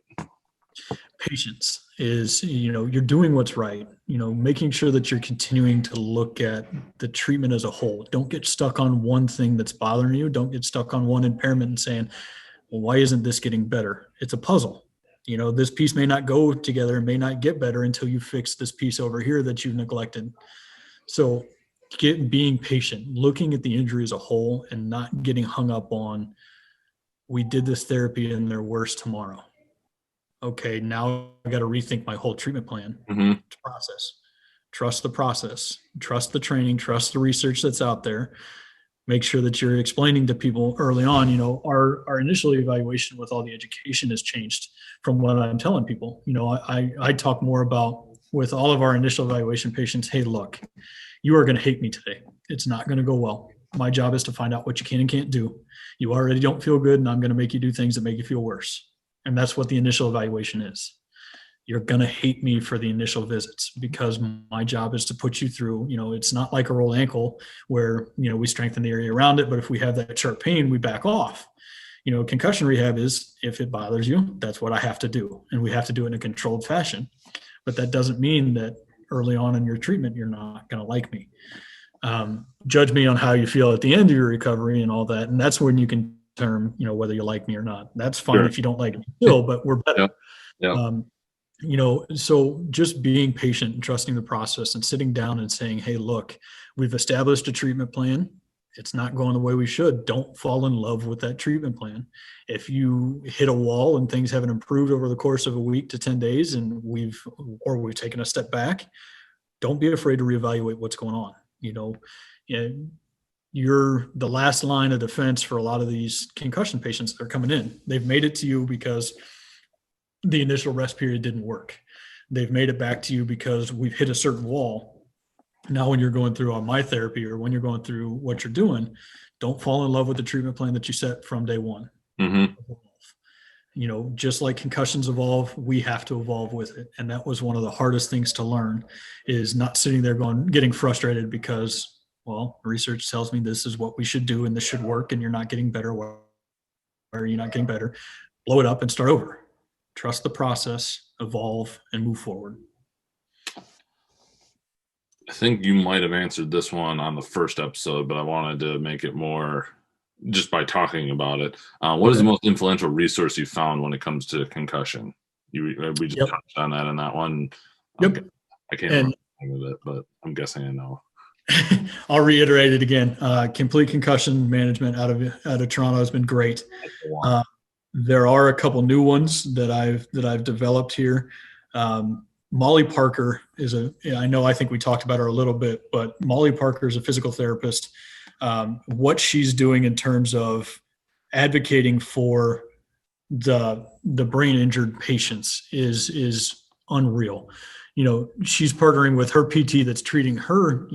Patience. is, you're doing what's right, making sure that you're continuing to look at the treatment as a whole. Don't get stuck on one thing that's bothering you. Don't get stuck on one impairment and saying, well, why isn't this getting better? It's a puzzle. This piece may not go together and may not get better until you fix this piece over here that you've neglected. So being patient, looking at the injury as a whole and not getting hung up on, we did this therapy and they're worse tomorrow. Okay, now I got to rethink my whole treatment plan. Process. Trust the process. Trust the training. Trust the research that's out there. Make sure that you're explaining to people early on. Our initial evaluation with all the education has changed from what I'm telling people. I talk more about with all of our initial evaluation patients. Hey, look, you are going to hate me today. It's not going to go well. My job is to find out what you can and can't do. You already don't feel good, and I'm going to make you do things that make you feel worse. And that's what the initial evaluation is. You're going to hate me for the initial visits because my job is to put you through, it's not like a rolled ankle where, we strengthen the area around it. But if we have that sharp pain, we back off. Concussion rehab is, if it bothers you, that's what I have to do. And we have to do it in a controlled fashion. But that doesn't mean that early on in your treatment, you're not going to like me. Judge me on how you feel at the end of your recovery and all that. And that's when you can term, whether you like me or not. That's fine. Sure. If you don't like me still, but we're better. Yeah. So just being patient and trusting the process and sitting down and saying, hey, look, we've established a treatment plan. It's not going the way we should. Don't fall in love with that treatment plan. If you hit a wall and things haven't improved over the course of a week to 10 days and we've taken a step back, don't be afraid to reevaluate what's going on. You're the last line of defense for a lot of these concussion patients that are coming in. They've made it to you because the initial rest period didn't work. They've made it back to you because we've hit a certain wall. Now, when you're going through on my therapy or when you're going through what you're doing, don't fall in love with the treatment plan that you set from day one. Just like concussions evolve, we have to evolve with it. And that was one of the hardest things to learn, is not sitting there getting frustrated because, well, research tells me this is what we should do and this should work and you're not getting better. Why are you not getting better? Blow it up and start over. Trust the process, evolve, and move forward. I think you might have answered this one on the first episode, but I wanted to make it more just by talking about it. What is the most influential resource you found when it comes to concussion? We just touched on that in that one. I can't remember with it, but I'm guessing I know. I'll reiterate it again. Complete concussion management out of Toronto has been great. There are a couple new ones that I've developed here. Molly Parker I think we talked about her a little bit, but Molly Parker is a physical therapist. What she's doing in terms of advocating for the brain injured patients is unreal. She's partnering with her PT that's treating her,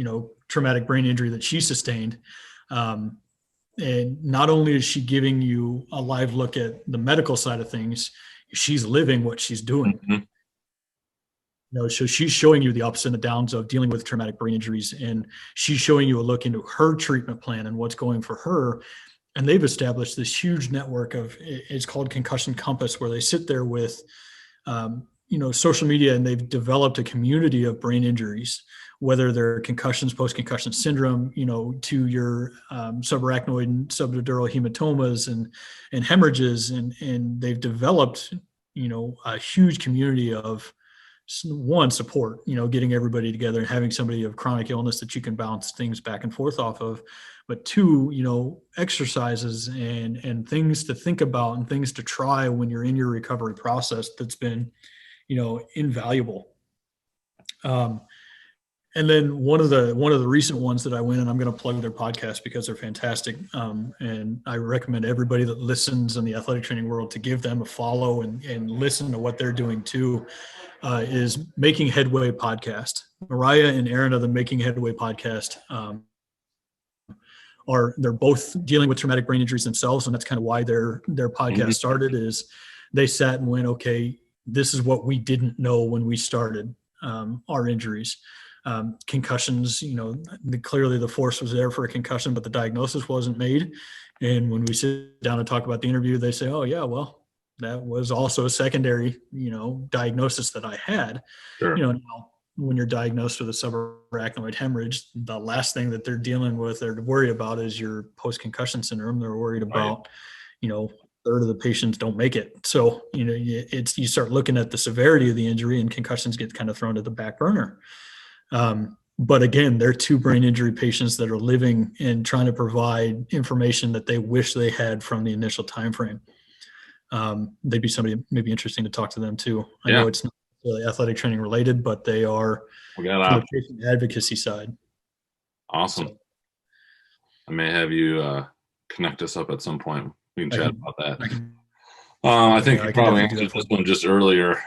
traumatic brain injury that she sustained. And not only is she giving you a live look at the medical side of things, she's living what she's doing. So she's showing you the ups and the downs of dealing with traumatic brain injuries, and she's showing you a look into her treatment plan and what's going for her. And they've established this huge network it's called Concussion Compass, where they sit there with, social media, and they've developed a community of brain injuries, whether they're concussions, post-concussion syndrome, to your subarachnoid and subdural hematomas and hemorrhages. And they've developed, a huge community of support, getting everybody together and having somebody of chronic illness that you can bounce things back and forth off of. But two, exercises and things to think about and things to try when you're in your recovery process that's been, invaluable. And then one of the recent ones that I went, and I'm going to plug their podcast because they're fantastic. And I recommend everybody that listens in the athletic training world to give them a follow and listen to what they're doing too, is Making Headway podcast. Mariah and Aaron of the Making Headway podcast they're both dealing with traumatic brain injuries themselves. And that's kind of why their podcast started, is they sat and went, okay, this is what we didn't know when we started our injuries. Concussions, clearly the force was there for a concussion, but the diagnosis wasn't made. And when we sit down and talk about the interview, they say, oh yeah, well, that was also a secondary, diagnosis that I had. Sure. Now when you're diagnosed with a subarachnoid hemorrhage, the last thing that they're dealing with or to worry about is your post-concussion syndrome. They're worried about, a third of the patients don't make it. So, you start looking at the severity of the injury, and concussions get kind of thrown to the back burner. But again, they're two brain injury patients that are living and trying to provide information that they wish they had from the initial time frame. They'd be somebody maybe interesting to talk to them too. I know it's not really athletic training related, but they are from the patient advocacy side. Awesome. So, I may have you connect us up at some point. We can chat about that. I think you probably answered this one just earlier.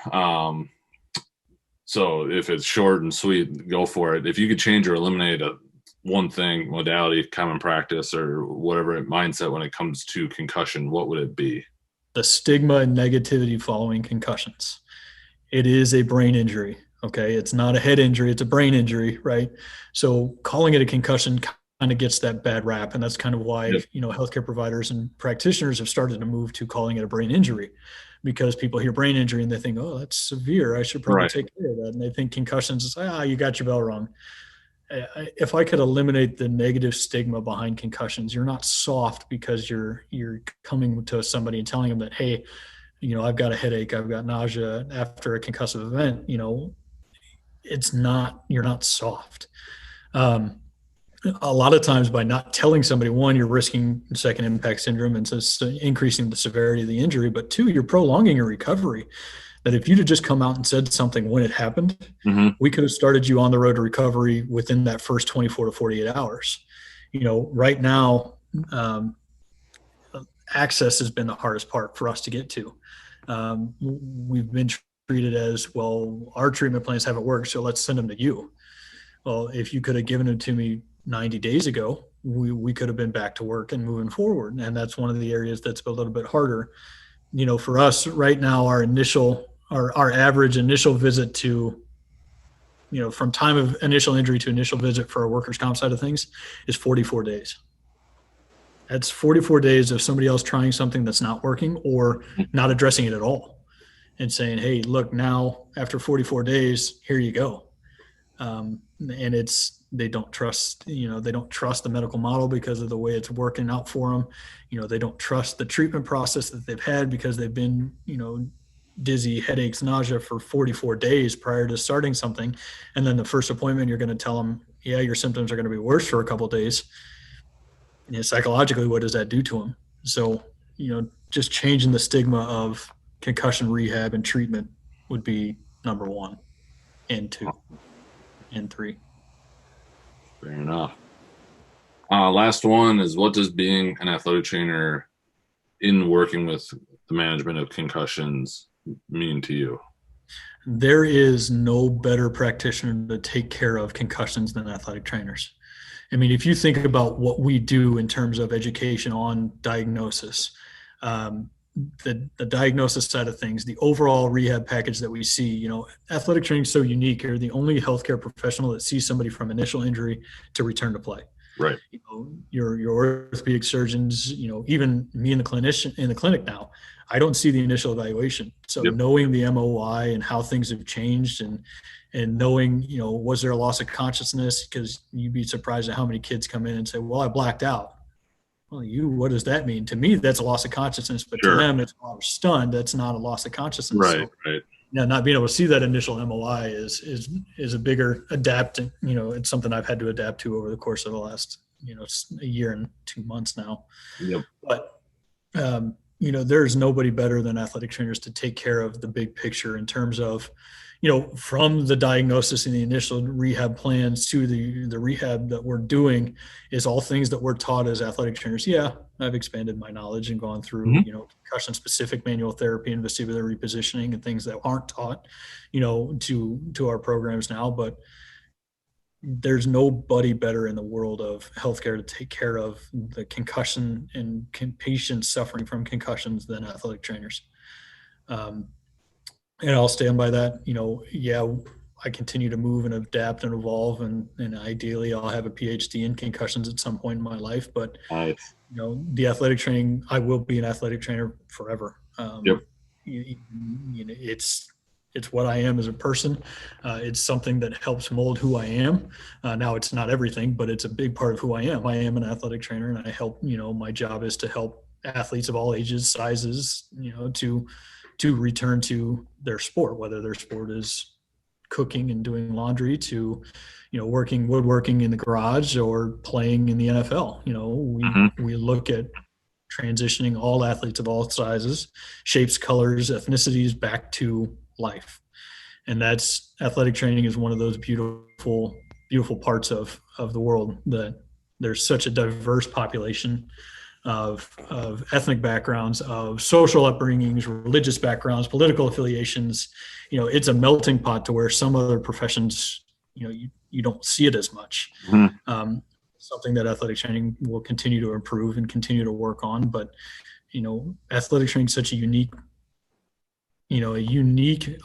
So if it's short and sweet, go for it. If you could change or eliminate one thing, modality, common practice, or whatever mindset when it comes to concussion, what would it be? The stigma and negativity following concussions. It is a brain injury. Okay. It's not a head injury. It's a brain injury, right? So calling it a concussion kind of gets that bad rap. And that's kind of why, healthcare providers and practitioners have started to move to calling it a brain injury, because people hear brain injury and they think, oh, that's severe. I should probably take care of that. And they think concussions is, you got your bell rung. If I could eliminate the negative stigma behind concussions, you're not soft because you're coming to somebody and telling them that, hey, I've got a headache, I've got nausea after a concussive event. You're not soft. A lot of times by not telling somebody, one, you're risking second impact syndrome and so increasing the severity of the injury, but two, you're prolonging your recovery. That if you'd have just come out and said something when it happened, we could have started you on the road to recovery within that first 24 to 48 hours. Right now, access has been the hardest part for us to get to. We've been treated as, well, our treatment plans haven't worked, so let's send them to you. Well, if you could have given them to me 90 days ago, we could have been back to work and moving forward. And that's one of the areas that's a little bit harder. For us right now, our average initial visit to, from time of initial injury to initial visit for our workers' comp side of things is 44 days. That's 44 days of somebody else trying something that's not working or not addressing it at all and saying, hey, look, now after 44 days, here you go. And they don't trust the medical model because of the way it's working out for them. They don't trust the treatment process that they've had because they've been, dizzy, headaches, nausea for 44 days prior to starting something. And then the first appointment, you're going to tell them, yeah, your symptoms are going to be worse for a couple of days. Psychologically, what does that do to them? So, just changing the stigma of concussion rehab and treatment would be number 1 and 2 and 3. Fair enough. Last one is, what does being an athletic trainer in working with the management of concussions mean to you? There is no better practitioner to take care of concussions than athletic trainers. I mean, if you think about what we do in terms of education on diagnosis, the diagnosis side of things, the overall rehab package that we see, athletic training is so unique. You're the only healthcare professional that sees somebody from initial injury to return to play. Right. Your orthopedic surgeons, even me in the clinic now, I don't see the initial evaluation. So knowing the MOI and how things have changed and knowing, was there a loss of consciousness? Because you'd be surprised at how many kids come in and say, well, I blacked out. Well, what does that mean? To me, that's a loss of consciousness, but to them, it's stunned. That's not a loss of consciousness. Right, so, right. Not being able to see that initial MOI is a bigger adapting. It's something I've had to adapt to over the course of the last, a year and 2 months now. Yep. But there's nobody better than athletic trainers to take care of the big picture in terms of, from the diagnosis and the initial rehab plans to the rehab that we're doing is all things that we're taught as athletic trainers. Yeah, I've expanded my knowledge and gone through, concussion specific manual therapy and vestibular repositioning and things that aren't taught, to our programs now. But there's nobody better in the world of healthcare to take care of the concussion and patients suffering from concussions than athletic trainers. And I'll stand by that. I continue to move and adapt and evolve, and ideally I'll have a PhD in concussions at some point in my life. But nice. The athletic training, I will be an athletic trainer forever. it's what I am as a person. It's something that helps mold who I am. Now it's not everything, but it's a big part of who I am. I am an athletic trainer, and I help, my job is to help athletes of all ages, sizes, to return to their sport, whether their sport is cooking and doing laundry, to working woodworking in the garage, or playing in the NFL. We look at transitioning all athletes of all sizes, shapes, colors, ethnicities back to life. And that's athletic training is one of those beautiful parts of the world, that there's such a diverse population of ethnic backgrounds, of social upbringings, religious backgrounds, political affiliations. It's a melting pot to where some other professions, you don't see it as much. Something that athletic training will continue to improve and continue to work on. But, athletic training is such a unique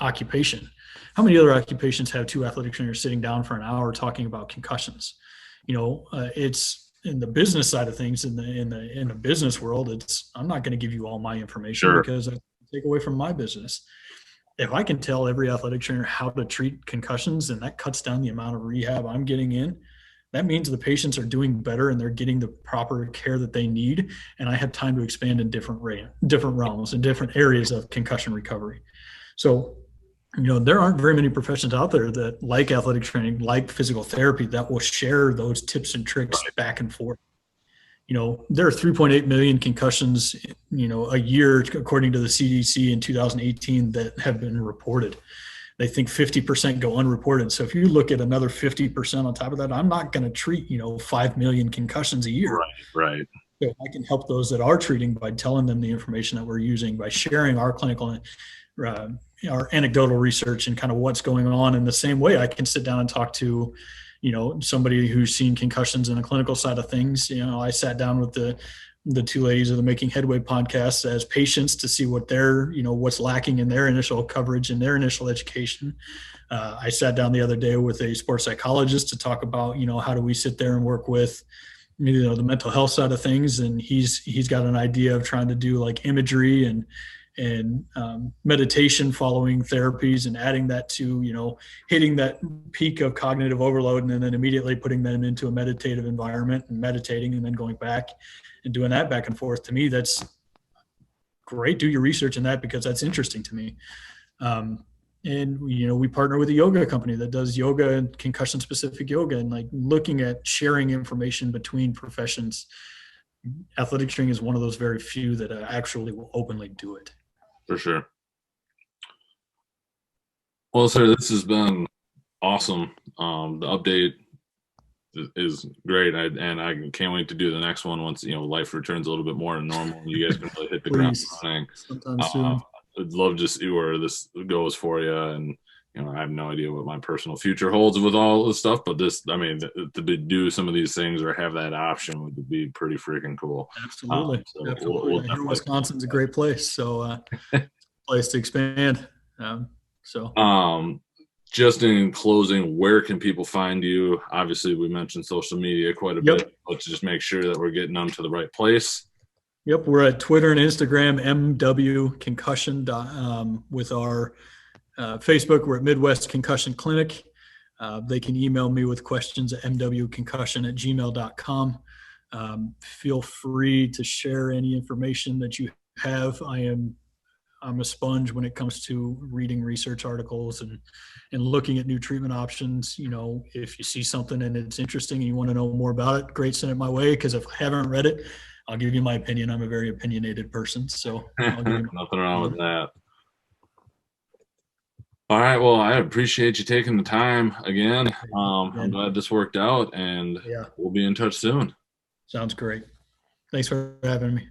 occupation. How many other occupations have two athletic trainers sitting down for an hour talking about concussions? It's in the business side of things, in the business world, I'm not going to give you all my information because I take away from my business. If I can tell every athletic trainer how to treat concussions, and that cuts down the amount of rehab I'm getting in, that means the patients are doing better and they're getting the proper care that they need. And I have time to expand in different realms and different areas of concussion recovery. So, there aren't very many professions out there that, like athletic training, like physical therapy, that will share those tips and tricks back and forth. There are 3.8 million concussions, a year, according to the CDC in 2018, that have been reported. They think 50% go unreported. So if you look at another 50% on top of that, I'm not going to treat, 5 million concussions a year. Right. So I can help those that are treating by telling them the information that we're using, by sharing our clinical, our anecdotal research and kind of what's going on. In the same way, I can sit down and talk to, somebody who's seen concussions in the clinical side of things. I sat down with the two ladies of the Making Headway podcast as patients to see what what's lacking in their initial coverage and their initial education. I sat down the other day with a sports psychologist to talk about, how do we sit there and work with, the mental health side of things. And he's got an idea of trying to do like imagery and meditation following therapies, and adding that to, hitting that peak of cognitive overload and then immediately putting them into a meditative environment and meditating and then going back and doing that back and forth. To me, that's great. Do your research in that, because that's interesting to me. And, we partner with a yoga company that does yoga and concussion specific yoga, and like looking at sharing information between professions. Athletic training is one of those very few that actually will openly do it. For sure. Well, sir, this has been awesome. The update is great. I can't wait to do the next one once, life returns a little bit more normal and you guys can really hit the ground running. Sometime soon. I'd love to see where this goes for you. And, I have no idea what my personal future holds with all this stuff, but to do some of these things or have that option would be pretty freaking cool. Absolutely. Absolutely. I hear Wisconsin's a great place. So place to expand. Just in closing, where can people find you? Obviously, we mentioned social media quite a bit. Let's just make sure that we're getting them to the right place. Yep. We're at Twitter and Instagram, MW Concussion, with our Facebook. We're at Midwest Concussion Clinic. They can email me with questions at mwconcussion@gmail.com. Feel free to share any information that you have. I'm a sponge when it comes to reading research articles and looking at new treatment options. If you see something and it's interesting and you want to know more about it, great, send it my way. Because if I haven't read it, I'll give you my opinion. I'm a very opinionated person. So nothing wrong with that. All right. Well, I appreciate you taking the time again. I'm glad this worked out, and we'll be in touch soon. Sounds great. Thanks for having me.